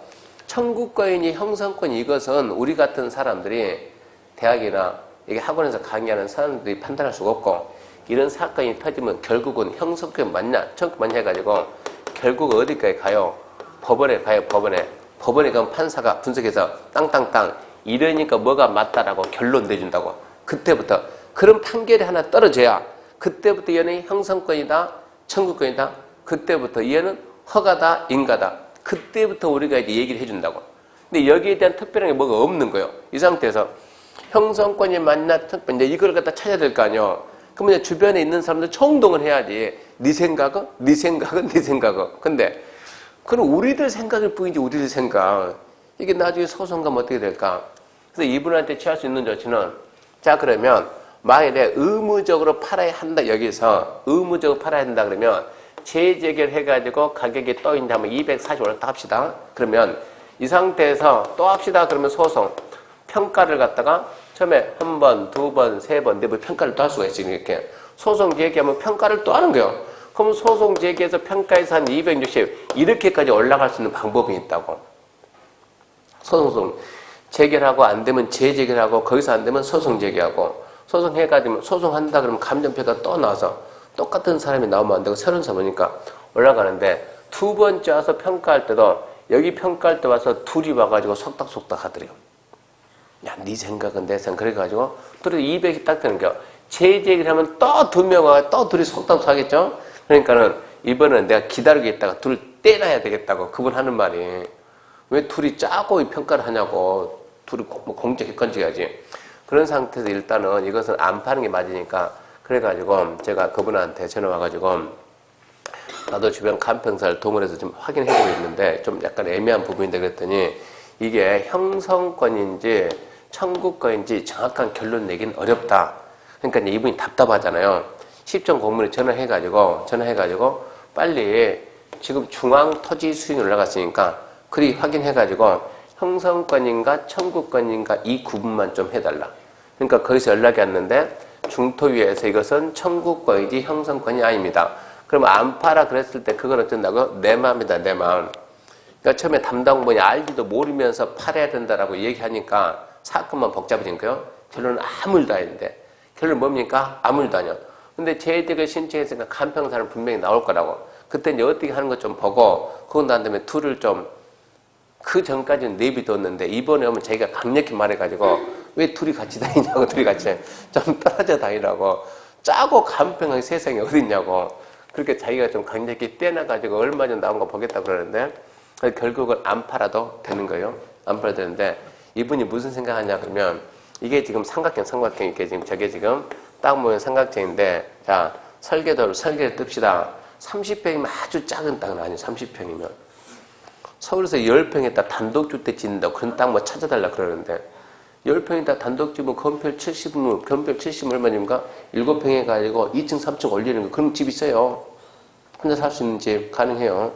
청구권이니 형성권 이것은 우리 같은 사람들이 대학이나 이게 학원에서 강의하는 사람들이 판단할 수가 없고 이런 사건이 터지면 결국은 형성권 맞냐 청구권 맞냐 해가지고 결국 어디까지 가요? 법원에 가요. 법원에 가면 판사가 분석해서 땅땅땅 이러니까 뭐가 맞다라고 결론 내준다고. 그때부터 그런 판결이 하나 떨어져야 그때부터 얘는 형성권이다 청구권이다 그때부터 얘는 허가다 인가다 그때부터 우리가 이제 얘기를 해준다고. 근데 여기에 대한 특별한 게 뭐가 없는 거예요. 이 상태에서 형성권이 맞나 특별 이제 이걸 갖다 찾아야 될 거 아니에요. 그러면 이제 주변에 있는 사람들 총동을 해야지. 네 생각은 네 생각은 네 생각은. 근데 그럼 우리들 생각일 뿐이지 우리들 생각. 이게 나중에 소송 가면 어떻게 될까? 그래서 이분한테 취할 수 있는 조치는 자 그러면 만일에 의무적으로 팔아야 한다 여기서 의무적으로 팔아야 한다 그러면 재재결 해가지고 가격이 또 있는데 한번 240 올랐다 합시다. 그러면 이 상태에서 또 합시다. 그러면 소송 평가를 갖다가 처음에 한 번, 두 번, 세 번, 네 번 평가를 또 할 수가 있어요. 이렇게 소송 제기하면 평가를 또 하는 거예요. 그럼 소송 제기해서 평가해서 한 260 이렇게까지 올라갈 수 있는 방법이 있다고. 소송 재결하고 안 되면 재재결하고 거기서 안 되면 소송 제기하고 소송해가지고 소송한다 그러면 감정표가 또 나와서 똑같은 사람이 나오면 안 되고 새로운 사람이니까 올라가는데 두 번째 와서 평가할 때도 여기 평가할 때 와서 둘이 와가지고 속닥속닥 하더래요. 야, 네 생각은 내 생각 그래가지고 또 200이 딱 되는 거야. 재제기를 하면 또 두 명 와 또 둘이 속닥속닥 하겠죠. 그러니까는 이번은 내가 기다리고 있다가 둘 떼놔야 되겠다고 그분 하는 말이 왜 둘이 짜고 평가를 하냐고 둘이 공적 객관적이야지. 그런 상태에서 일단은 이것은 안 파는 게 맞으니까 그래가지고 제가 그분한테 전화 와가지고 나도 주변 간평사를 동원해서 좀 확인해보고 있는데 좀 약간 애매한 부분인데 그랬더니 이게 형성권인지 청구권인지 정확한 결론 내기는 어렵다. 그러니까 이제 이분이 답답하잖아요. 시청 공무원에 전화해가지고 빨리 지금 중앙 토지 수익이 올라갔으니까 그리 확인해가지고 형성권인가 청구권인가 이 구분만 좀 해달라. 그러니까 거기서 연락이 왔는데 중토위에서 이것은 청구권이지 형성권이 아닙니다. 그럼 안 팔아 그랬을 때 그건 어쩐다고? 내 마음이다 내 마음. 그러니까 처음에 담당본이 알지도 모르면서 팔아야 된다라고 얘기하니까 사건만 복잡해진 거예요. 결론은 아무 일도 아닌데. 결론은 뭡니까? 아무 일도 아니야. 근데 재해택을 신청했으니까 간평사는 분명히 나올 거라고. 그때 이제 어떻게 하는 것 좀 보고 그건 난 다음에 둘을 좀 그 전까지는 내비뒀는데 이번에 오면 자기가 강력히 말해가지고 왜 둘이 같이 다니냐고 둘이 같이 좀 떨어져 다니라고 짜고 간평하게 세상에 어딨냐고 그렇게 자기가 좀 강력히 떼나가지고 얼마 전 나온 거 보겠다 그러는데 결국은 안 팔아도 되는 거예요. 안 팔아도 되는데 이분이 무슨 생각하냐 그러면 이게 지금 삼각형 이게 지금 저게 지금 딱 모양 삼각형인데 자 설계도를 뜹시다. 30평이면 아주 작은 땅은 아니에요. 30평이면 서울에서 10평에다 단독주택 짓는다고 그런 땅 뭐 찾아달라 그러는데 10평에다 단독집은 건폐율 70은 건폐율 70 얼마입니까? 7평에 가지고 2층 3층 올리는 거 그런 집 있어요. 혼자 살 수 있는 집 가능해요.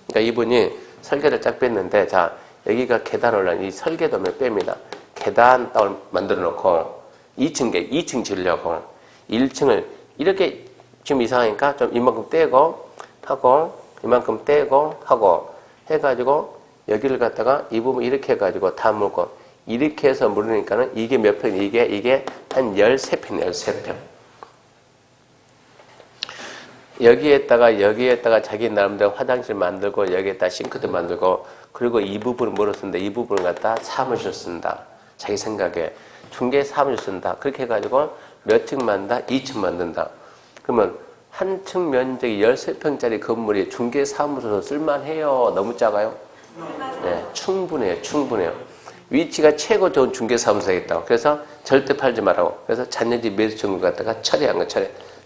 그러니까 이분이 설계를 쫙 뺐는데 자 여기가 계단 올라가는 이 설계도면 뺍니다. 계단 땅을 만들어 놓고 2층 지으려고 1층을 이렇게 지금 이상하니까 좀 이만큼 떼고 하고 이만큼 떼고 하고 해가지고 여기를 갖다가 이 부분 이렇게 해가지고 다 물고 이렇게 해서 물으니까는 이게 몇 평? 이게 한 13평, 13평. 여기에다가 자기 나름대로 화장실 만들고 여기에다 싱크대 만들고 그리고 이 부분을 뭐로 쓴다? 이 부분을 갖다 사무실 쓴다. 자기 생각에 중개 사무실 쓴다. 그렇게 해가지고 몇 층 만든다? 2층 만든다. 그러면 한 층 면적이 13평짜리 건물이 중개 사무소로 쓸만해요? 너무 작아요? 네, 충분해요. 위치가 최고 좋은 중개 사무소겠다고. 그래서 절대 팔지 말라고. 그래서 잔여집 매수 청구 갖다가 철회한 거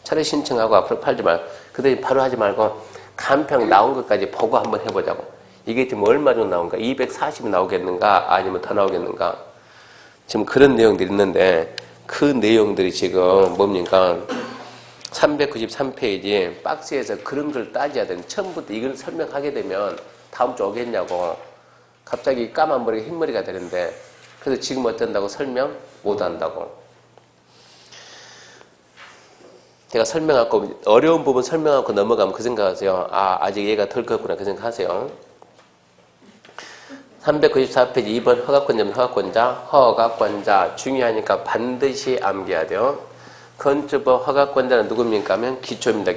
철회 신청하고 앞으로 팔지 말고 그다음에 바로 하지 말고 간평 나온 것까지 보고 한번 해보자고. 이게 지금 얼마 정도 나온가? 240이 나오겠는가? 아니면 더 나오겠는가? 지금 그런 내용들이 있는데 그 내용들이 지금 뭡니까? 393페이지 박스에서 그런 걸 따져야 되는 처음부터 이걸 설명하게 되면 다음 주 오겠냐고 갑자기 까만 머리가 흰머리가 되는데 그래서 지금 어쩐다고 설명 못한다고. 제가 설명하고 어려운 부분 설명하고 넘어가면 그 생각하세요. 아 아직 얘가 덜 컸구나 그 생각하세요. 394페이지 2번 허가권자입니다. 허가권자 중요하니까 반드시 암기해야 돼요. 건축법 허가권자는 누굽니까 하면 기초입니다.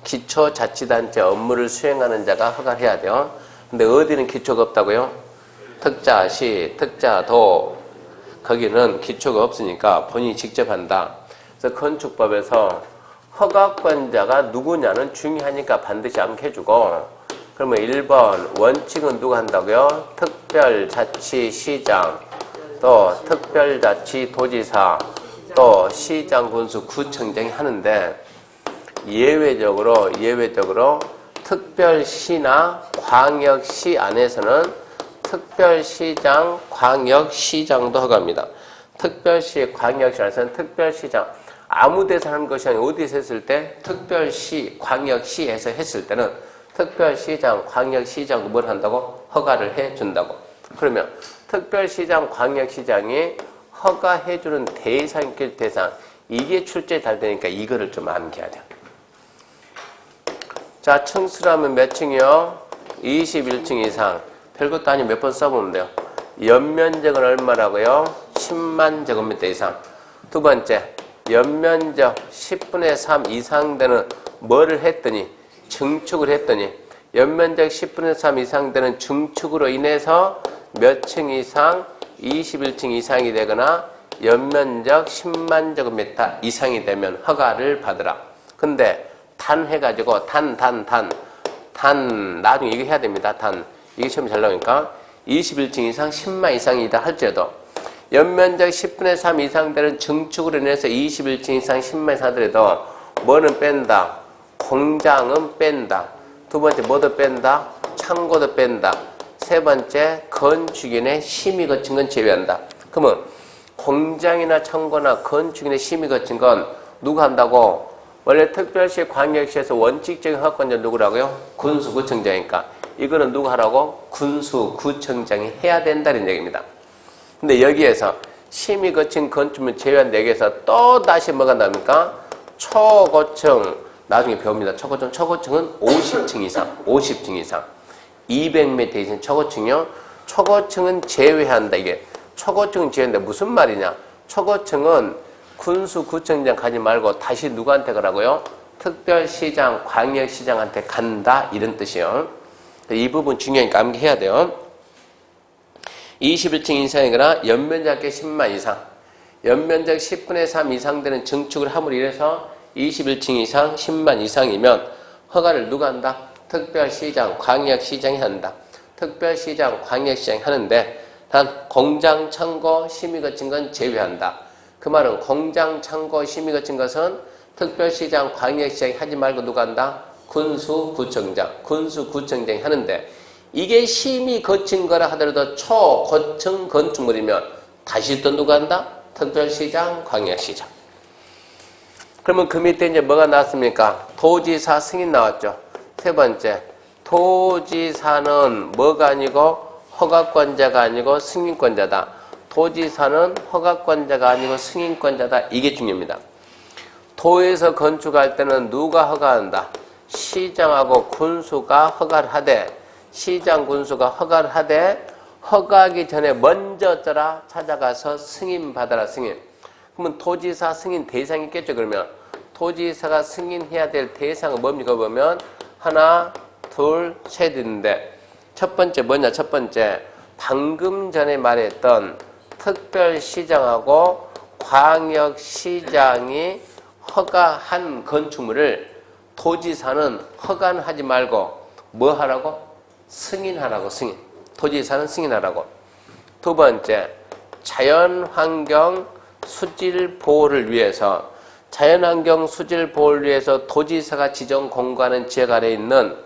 기초자치단체 업무를 수행하는 자가 허가를 해야 돼요. 근데 어디는 기초가 없다고요? 특자시, 특자도 거기는 기초가 없으니까 본인이 직접 한다. 그래서 건축법에서 허가권자가 누구냐는 중요하니까 반드시 암기해주고, 그러면 1번 원칙은 누가 한다고요? 특별자치시장, 또 특별자치도지사, 또 시장, 군수, 구청장이 하는데 예외적으로 특별시나 광역시 안에서는 특별시장, 광역시장도 허가합니다. 특별시, 광역시 안에서는 특별시장 아무 데서 하는 것이 아니고 어디서 했을 때 특별시, 광역시에서 했을 때는 특별시장, 광역시장도 뭘 한다고? 허가를 해준다고. 그러면 특별시장, 광역시장이 허가해주는 대상길 대상, 이게 출제 잘 되니까 이거를 좀 암기해야 돼요. 자, 층수라면 몇 층이요? 21층 이상. 별것도 아니고 몇 번 써보면 돼요. 연면적은 얼마라고요? 10만 제곱미터 이상. 두 번째, 연면적 10분의 3 이상 되는 뭐를 했더니? 증축을 했더니 연면적 10분의 3 이상 되는 증축으로 인해서 몇 층 이상? 21층 이상이 되거나 연면적 10만 제곱미터 이상이 되면 허가를 받으라. 근데 단 해가지고 단 나중에 이거 해야 됩니다. 이게 시험이 잘 나오니까 21층 이상 10만 이상이다 할지라도 연면적 10분의 3 이상 되는 증축으로 인해서 21층 이상 10만 이상 하더라도 뭐는 뺀다? 공장은 뺀다. 두 번째 뭐도 뺀다? 창고도 뺀다. 세 번째 건축인의 심의 거친 건 제외한다. 그러면 공장이나 창고나 건축인의 심의 거친 건 누가 한다고? 원래 특별시, 광역시에서 원칙적인 허가권자 누구라고요? 군수구청장이니까 이거는 누가 하라고? 군수구청장이 해야 된다는 얘기입니다. 근데 여기에서 심의 거친 건축물 제외한 4개에서 또 다시 뭐가 나옵니까? 초고층, 나중에 배웁니다. 초고층은 50층 이상, 50층 이상. 200m 이상 초고층이요. 초고층은 제외한다. 이게 초고층은 제외한다. 무슨 말이냐? 초고층은 군수구청장 가지 말고 다시 누구한테 가라고요? 특별시장, 광역시장한테 간다. 이런 뜻이요. 이 부분 중요하니까 암기해야 돼요. 21층 이상이거나 연면적 10만 이상, 연면적 10분의 3 이상 되는 증축을 함으로 인해서 21층 이상 10만 이상이면 허가를 누가 한다? 특별시장, 광역시장이 한다. 특별시장, 광역시장이 하는데 단 공장, 창고, 심의 거친 건 제외한다. 그 말은 공장, 창고, 심의 거친 것은 특별시장, 광역시장이 하지 말고 누가 한다? 군수구청장이 하는데 이게 심의 거친 거라 하더라도 초고층 건축물이면 다시 또 누가 한다? 특별시장, 광역시장. 그러면 그 밑에 이제 뭐가 나왔습니까? 도지사 승인 나왔죠. 세 번째, 도지사는 뭐가 아니고 허가권자가 아니고 승인권자다. 도지사는 허가권자가 아니고 승인권자다. 이게 중요합니다. 도에서 건축할 때는 누가 허가한다? 시장하고 군수가 허가를 하되, 시장, 군수가 허가를 하되 허가하기 전에 먼저 찾아가서 승인받아라. 승인. 그러면 도지사 승인 대상이 있겠죠. 그러면 도지사가 승인해야 될 대상은 뭡니까? 보면 하나, 둘, 셋 있는데 첫 번째 뭐냐? 첫 번째 방금 전에 말했던 특별시장하고 광역시장이 허가한 건축물을 도지사는 허가는 하지 말고 뭐 하라고? 승인하라고. 승인. 도지사는 승인하라고. 두 번째, 자연환경 수질 보호를 위해서, 자연환경 수질 보호를 위해서 도지사가 지정 공간은 지역 아래에 있는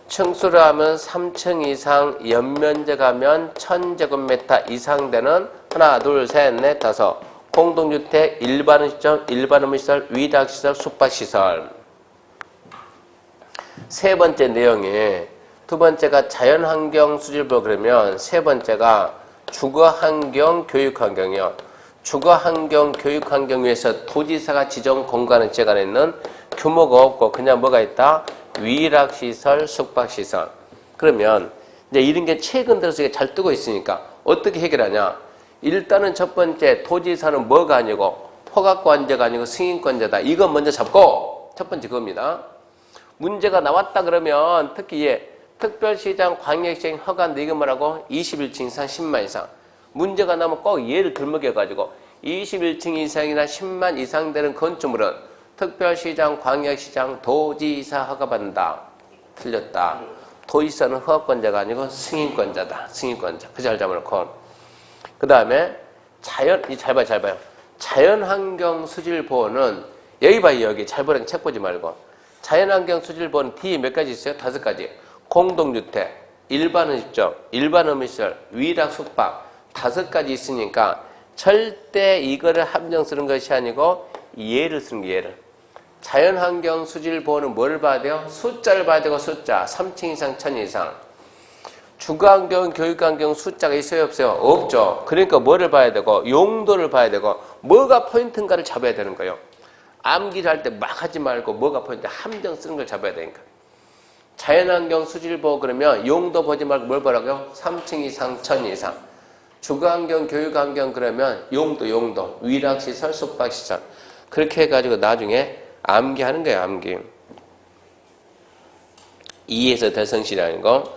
층수로 하면 3층 이상, 연면적 하면 1000제곱미터 이상 되는 하나, 둘, 셋, 넷, 다섯 공동주택, 일반시설, 일반음식시설, 위락시설, 숙박시설. 세 번째 내용이, 두 번째가 자연환경 수질보호 그러면 세 번째가 주거환경, 교육환경이요. 주거환경, 교육환경 위해서 도지사가 지정 공간은 지역 안에 있는 규모가 없고 그냥 뭐가 있다? 위락시설, 숙박시설. 그러면 이제 이런 게 최근 들어서 잘 뜨고 있으니까 어떻게 해결하냐? 일단은 첫 번째 도지사는 뭐가 아니고 허가권자가 아니고 승인권자다. 이거 먼저 잡고 첫 번째 그겁니다. 문제가 나왔다 그러면 특히 특별시장, 광역시장 허가인데 이거 뭐라고? 21층 이상 10만 이상. 문제가 나면 꼭 얘를 들먹여가지고 21층 이상이나 10만 이상 되는 건축물은 특별시장, 광역시장, 도지사 허가받는다. 틀렸다. 도지사는 허가권자가 아니고 승인권자다. 승인권자. 그 잘 잡아놓고. 그 다음에 잘 봐요. 자연환경 수질보호는 여기 봐요. 여기 잘 보라니까 책 보지 말고. 자연환경 수질보호는 뒤에 몇 가지 있어요? 5가지. 공동주택, 일반음식점, 일반음식시설, 위락 숙박 5가지 있으니까 절대 이거를 함정 쓰는 것이 아니고 예를 쓰는 게 예를. 자연환경 수질보호는 뭘 봐야 돼요? 숫자를 봐야 되고 숫자. 3층 이상, 1000 이상. 주거환경, 교육환경 숫자가 있어요? 없어요? 없죠. 그러니까 뭐를 봐야 되고 용도를 봐야 되고 뭐가 포인트인가를 잡아야 되는 거예요. 암기를 할 때 막 하지 말고 뭐가 포인트, 함정 쓰는 걸 잡아야 되니까. 자연환경 수질보호 그러면 용도 보지 말고 뭘 보라고요? 3층 이상, 1000 이상. 주거환경, 교육환경 그러면 용도. 위락시설, 숙박시설. 그렇게 해가지고 나중에 암기하는 거예요. 암기. 2에서 대성실이라는 거.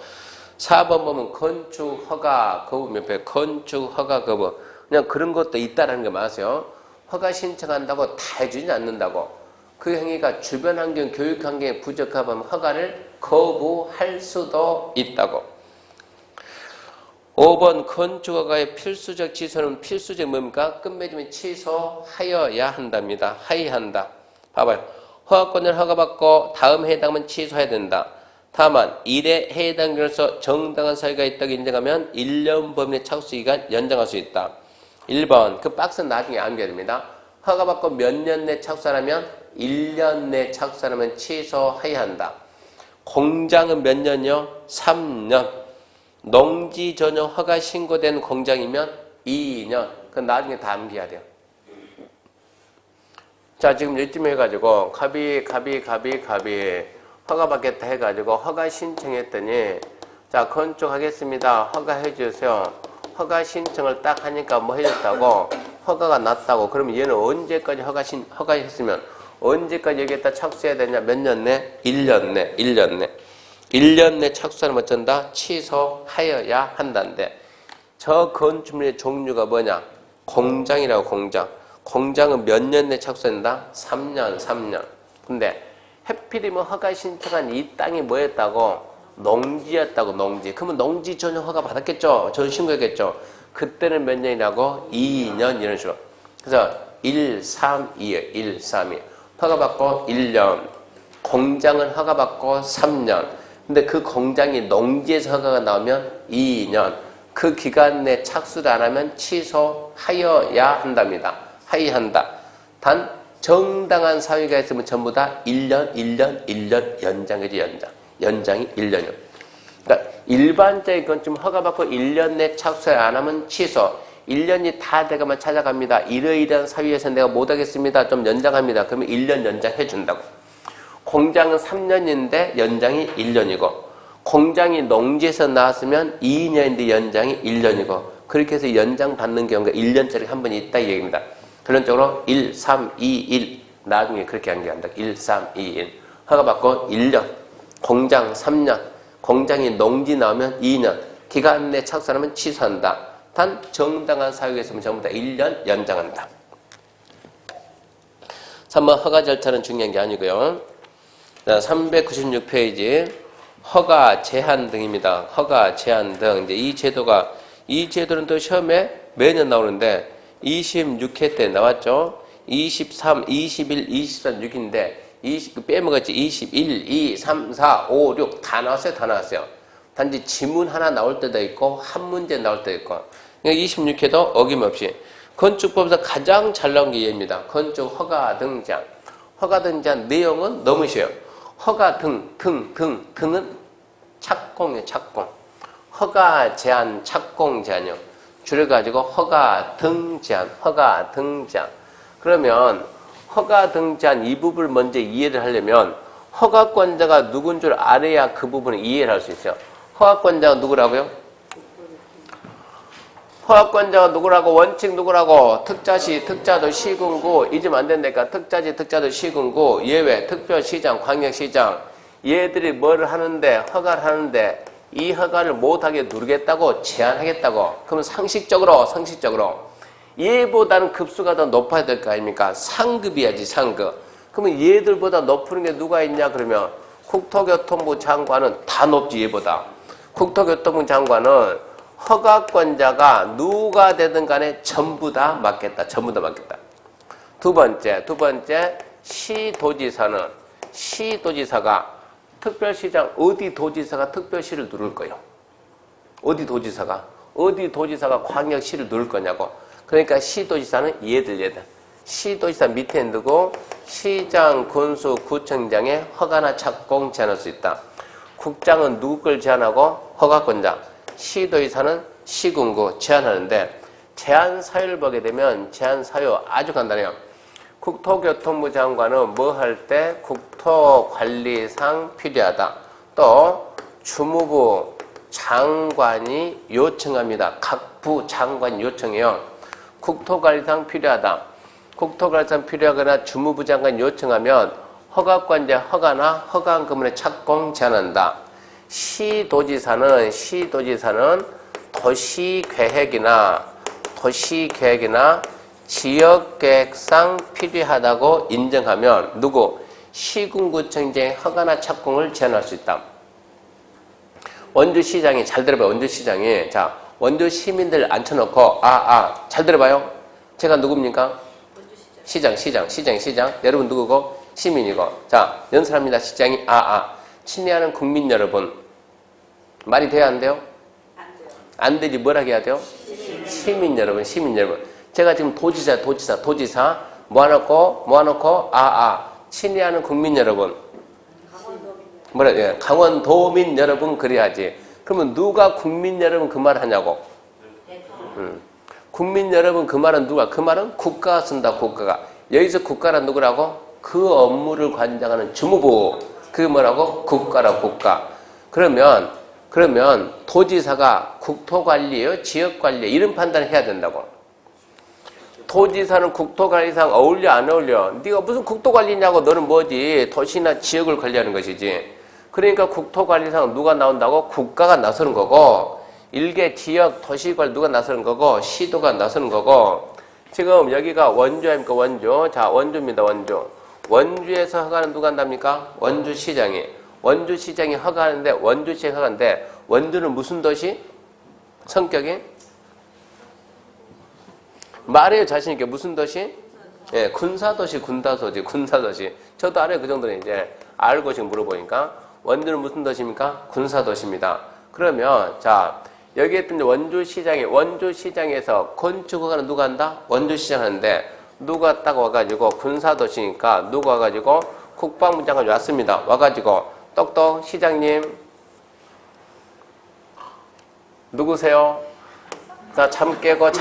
4번 보면 건축 허가 거부 옆에 건축 허가 거부. 그냥 그런 것도 있다라는 거 마세요. 허가 신청한다고 다 해주지 않는다고. 그 행위가 주변 환경, 교육 환경에 부적합하면 허가를 거부할 수도 있다고. 5번 건축허가의 필수적 취소는 필수적 뭡니까? 끝맺으면 취소하여야 한답니다. 하여한다. 봐봐요. 허가권을 허가받고 다음 해당하면 취소해야 된다. 다만 일에 해당으로서 정당한 사유가 있다고 인정하면 1년 범위 착수기간 연장할 수 있다. 1번 그 박스는 나중에 암기해야 됩니다. 허가받고 몇 년 내 착수하면 1년 내 착수하면 취소해야 한다. 공장은 몇 년이요? 3년. 농지 전용 허가 신고된 공장이면 2년. 그건 나중에 다 암기해야 돼요. 자, 지금 이쯤 해가지고 갑이 허가받겠다 해가지고 허가 신청했더니 자, 건축하겠습니다. 허가해 주세요. 허가 신청을 딱 하니까 뭐 해줬다고? 허가가 났다고. 그러면 얘는 언제까지 허가했으면 언제까지 여기에다 착수해야 되냐? 몇 년 내? 1년 내. 1년 내 착수하면 어쩐다? 취소하여야 한다는데 저 건축물의 종류가 뭐냐? 공장이라고 공장. 공장은 몇 년 내 착수한다? 3년. 근데 해필이면 허가 신청한 이 땅이 뭐였다고? 농지였다고, 농지. 그러면 농지 전용 허가 받았겠죠? 전용 신고했겠죠? 그때는 몇 년이라고? 2년 이런 식으로. 그래서 1, 3, 2에 1, 3, 2. 허가받고 1년. 공장은 허가받고 3년. 근데 그 공장이 농지에서 허가가 나오면 2년. 그 기간 내 착수를 안 하면 취소하여야 한답니다. 하여한다. 단 정당한 사유가 있으면 전부 다 1년 연장이지 연장. 연장이 1년이요. 그러니까 일반적인 건 좀 허가받고 1년 내 착수 안 하면 취소. 1년이 다 돼가면 찾아갑니다. 이러이러한 사유에서 내가 못하겠습니다. 좀 연장합니다. 그러면 1년 연장해 준다고. 공장은 3년인데 연장이 1년이고 공장이 농지에서 나왔으면 2년인데 연장이 1년이고 그렇게 해서 연장 받는 경우가 1년짜리 한 번 있다 이 얘기입니다. 결론적으로 1, 3, 2, 1 나중에 그렇게 연기한다. 1, 3, 2, 1 허가받고 1년 공장 3년 공장이 농지 나오면 2년 기간 내 착수하면 취소한다. 단 정당한 사유가 있으면 전부 다 1년 연장한다. 3번 허가 절차는 중요한 게 아니고요. 396페이지 허가 제한 등입니다. 허가 제한 등 이제 이 제도는 또 시험에 매년 나오는데 26회 때 나왔죠. 23, 21, 23, 6인데 20 빼먹었지. 21, 2, 3, 4, 5, 6 다 나왔어요. 단지 지문 하나 나올 때도 있고 한 문제 나올 때도 있고. 그러니까 26회도 어김없이 건축법에서 가장 잘 나온 게 얘입니다. 건축 허가 등장. 허가 등장 내용은 너무 쉬워요. 허가 등은 착공이에요. 착공. 허가 제한, 착공 제한이요. 줄여가지고 허가 등제한. 그러면 허가 등제한 이 부분을 먼저 이해를 하려면 허가권자가 누군 줄 알아야 그 부분을 이해를 할 수 있어요. 허가권자가 누구라고요? 허가권자가 누구라고? 원칙 누구라고? 특자시, 특자도 시군구. 잊으면 안 된다니까. 특자시, 특자도 시군구. 예외, 특별시장, 광역시장. 얘들이 뭘 하는데, 허가를 하는데 이 허가를 못하게 누르겠다고, 제한하겠다고. 그러면 상식적으로 얘보다는 급수가 더 높아야 될 거 아닙니까? 상급이야지, 상급. 그러면 얘들보다 높은 게 누가 있냐? 그러면 국토교통부 장관은 다 높지, 얘보다. 국토교통부 장관은 허가권자가 누가 되든 간에 전부 다 맡겠다. 전부 다 맡겠다. 두 번째, 시도지사가 특별시장, 어디 도지사가 특별시를 누를 거예요? 어디 도지사가 광역시를 누를 거냐고. 그러니까 시도지사는 얘들. 시도지사 밑에 두고 시장, 군수, 구청장의 허가나 착공 제한할 수 있다. 국장은 누구 걸 제한하고? 허가권자. 시도지사는 시군구 제한하는데, 제한 사유를 보게 되면 제한 사유 아주 간단해요. 국토교통부 장관은 뭐 할 때 국토관리상 필요하다. 또 주무부 장관이 요청합니다. 각 부 장관이 요청해요. 국토관리상 필요하다. 국토관리상 필요하거나 주무부 장관이 요청하면 허가권자 허가나 허가한 금문에 착공 제한한다. 시도지사는 도시계획이나 지역계획상 필요하다고 인정하면 누구? 시군구청장의 허가나 착공을 제한할 수 있다. 원주시장이, 잘 들어봐요. 원주시장이, 자, 원주 시민들 앉혀놓고, 잘 들어봐요. 제가 누굽니까? 시장. 여러분 누구고? 시민이고. 자, 연설합니다. 시장이, 친애하는 국민 여러분. 말이 돼야 안 돼요? 안 되지. 뭘 하게 해야 돼요? 시민 여러분. 제가 지금 도지사 모아놓고 친애하는 국민 여러분. 강원도민 여러분 그래야지. 그러면 누가 국민 여러분 그 말 하냐고. 국민 여러분 그 말은 누가? 그 말은 국가가 쓴다. 국가가. 여기서 국가란 누구라고? 그 업무를 관장하는 주무부. 그 뭐라고? 국가라. 국가. 그러면 도지사가 국토관리요, 지역관리 이런 판단을 해야 된다고. 도지사는 국토관리상 어울려 안 어울려? 네가 무슨 국토관리냐고. 너는 뭐지? 도시나 지역을 관리하는 것이지. 그러니까 국토관리상 누가 나온다고? 국가가 나서는 거고, 일개 지역 도시관리 누가 나서는 거고, 시도가 나서는 거고. 지금 여기가 원주 아닙니까? 원주. 자, 원주입니다. 원주에서 허가는 누가 한답니까? 원주시장이 허가하는데, 원주시장이 허가하는데, 원주는 무슨 도시? 성격이? 말해요, 자신있게. 무슨 도시? 예, 군사도시. 저도 알아요. 그 정도는 이제 알고 지금 물어보니까. 원주는 무슨 도시입니까? 군사도시입니다. 그러면, 자, 여기 했던 원주시장에서 건축허가는 누가 한다? 원주시장 하는데, 누가 딱 와가지고, 군사도시니까, 누가 와가지고, 국방부 장관이 왔습니다. 와가지고, 똑똑, 시장님, 누구세요? 자, 잠 깨고,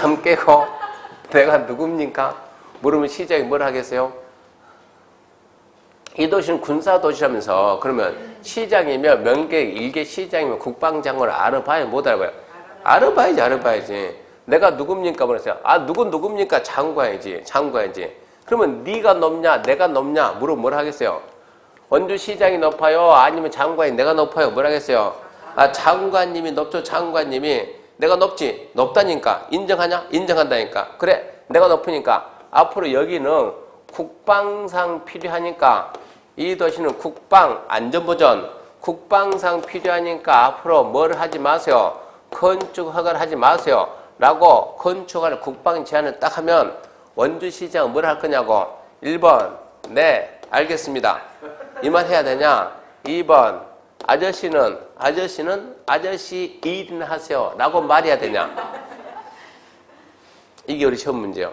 내가 누굽니까? 물으면 시장이 뭘 하겠어요? 이 도시는 군사도시라면서, 그러면 시장이면 일개 시장이면 국방장관을 알아봐야 못 알아봐요? 알아봐야지. 내가 누굽니까? 그랬어요. 누굽니까? 장관이지. 그러면 네가 높냐? 내가 높냐? 물으면 뭘 하겠어요? 원주시장이 높아요? 아니면 장관이 내가 높아요? 뭘 하겠어요? 장관님이 높죠. 장관님이. 내가 높지? 높다니까. 인정하냐? 인정한다니까. 그래, 내가 높으니까 앞으로 여기는 국방상 필요하니까, 이 도시는 국방, 안전보전, 국방상 필요하니까 앞으로 뭘 하지 마세요. 건축 허가를 하지 마세요. 라고 건축허가를 국방 제한을 딱 하면 원주시장은 뭘 할 거냐고. 1번, 네, 알겠습니다. 이 말 해야 되냐? 2번, 아저씨는 아저씨 일이나 하세요. 라고 말해야 되냐? 이게 우리 시험 문제요.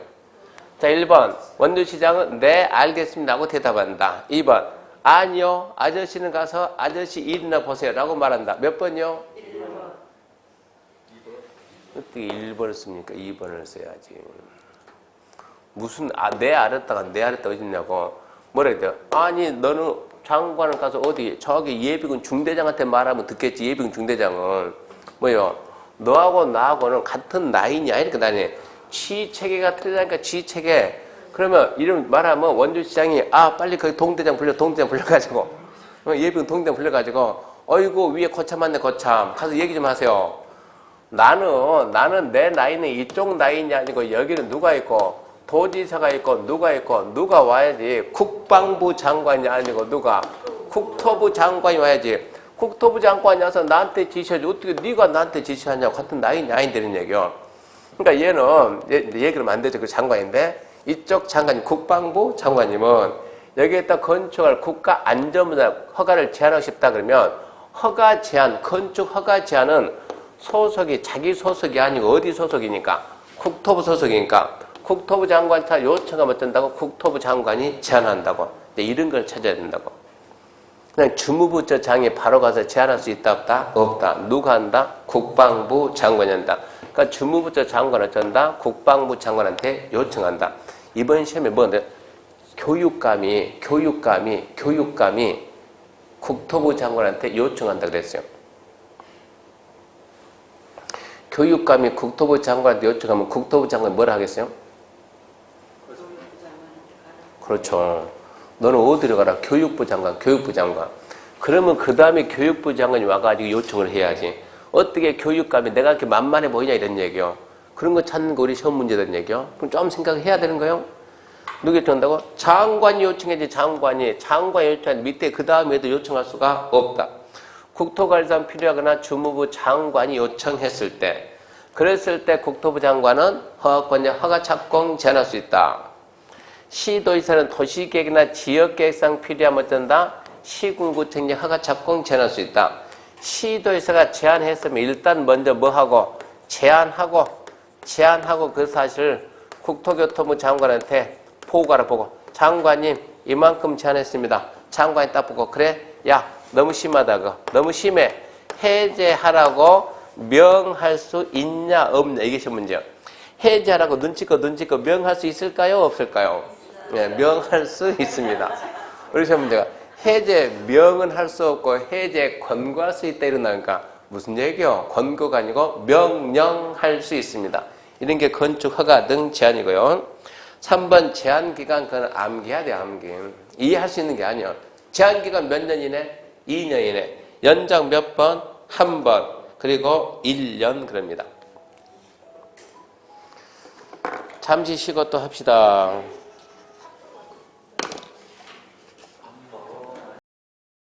자, 1번, 원주시장은 네, 알겠습니다. 하고 대답한다. 2번, 아니요, 아저씨는 가서 아저씨 일이나 보세요. 라고 말한다. 몇 번이요? 1번. 어떻게 1번을 씁니까? 2번을 써야지. 무슨, 네, 알았다가 네, 알았다가 어딨냐고. 뭐라 해야 돼요? 아니, 너는 장관을 가서 어디 저기 예비군 중대장한테 말하면 듣겠지. 예비군 중대장은 뭐요? 너하고 나하고는 같은 나이냐 이렇게 다니. 지체계가 틀리다니까 지체계. 그러면 이름 말하면 원주시장이 빨리 거기 동대장 불러가지고 예비군 동대장 불러가지고 어이구 위에 거참 많네 거참 가서 얘기 좀 하세요. 나는 내 나이는 이쪽 나이냐 아니고 여기는 누가 있고 도지사가 있고 누가 와야지. 국방부 장관이 아니고 누가 국토부 장관이 와야지. 국토부 장관이 와서 나한테 지시하지 어떻게 네가 나한테 지시하냐고. 같은 나이냐 아닌데 이런 얘기요. 그러니까 얘는 얘기를 안 되죠. 그 장관인데 이쪽 장관 국방부 장관님은 여기에다 건축할 국가 안전보다 허가를 제한하고 싶다 그러면 허가 제한 건축 허가 제한은 소속이 자기 소속이 아니고 어디 소속이니까 국토부 소속이니까 국토부 장관한테 요청하면 어떤다고? 국토부 장관이 제한한다고. 이런 걸 찾아야 된다고. 그냥 주무부처장이 바로 가서 제한할 수 있다 없다? 없다. 누가 한다? 국방부 장관이 한다. 그러니까 주무부처 장관 어쩐다? 국방부 장관한테 요청한다. 이번 시험에 뭔데? 교육감이 국토부 장관한테 요청한다 그랬어요. 교육감이 국토부 장관한테 요청하면 국토부 장관이 뭐라 하겠어요? 그렇죠. 너는 어디로 가라? 교육부 장관. 그러면 그 다음에 교육부 장관이 와가지고 요청을 해야지. 어떻게 교육감이 내가 이렇게 만만해 보이냐 이런 얘기요. 그런 거 찾는 거 우리 시험 문제된 얘기요. 그럼 좀 생각해야 되는 거요. 누가 요청한다고? 장관이 요청해야지. 장관이 요청하는데 밑에 그 다음에도 요청할 수가 없다. 국토관리상 필요하거나 주무부 장관이 요청했을 때 그랬을 때 국토부 장관은 허가 착공 제한할 수 있다. 시도의사는 도시계획이나 지역계획상 필요하면 어쩐다? 시군구청이 허가 착공 제한할 수 있다. 시도의사가 제한했으면 일단 먼저 뭐하고? 제한하고 그 사실을 국토교통부 장관한테 보고하라 보고. 장관님 이만큼 제한했습니다. 장관이 딱 보고 그래? 야 너무 심하다 그거. 너무 심해. 해제하라고 명할 수 있냐 없냐 이게 문제야. 해제하라고 눈치껏 명할 수 있을까요 없을까요? 네, 명할 수 있습니다. 우리 시험 문제가 해제 명은 할 수 없고 해제 권고할 수 있다 이러니까 무슨 얘기요? 권고가 아니고 명령할 수 있습니다. 이런 게 건축 허가 등 제한이고요. 3번 제한기간 그건 암기해야 돼. 암기. 이해할 수 있는 게 아니야. 제한기간 몇 년 이내? 2년 이내. 연장 몇 번? 1번. 그리고 1년 그럽니다. 잠시 쉬고 또 합시다.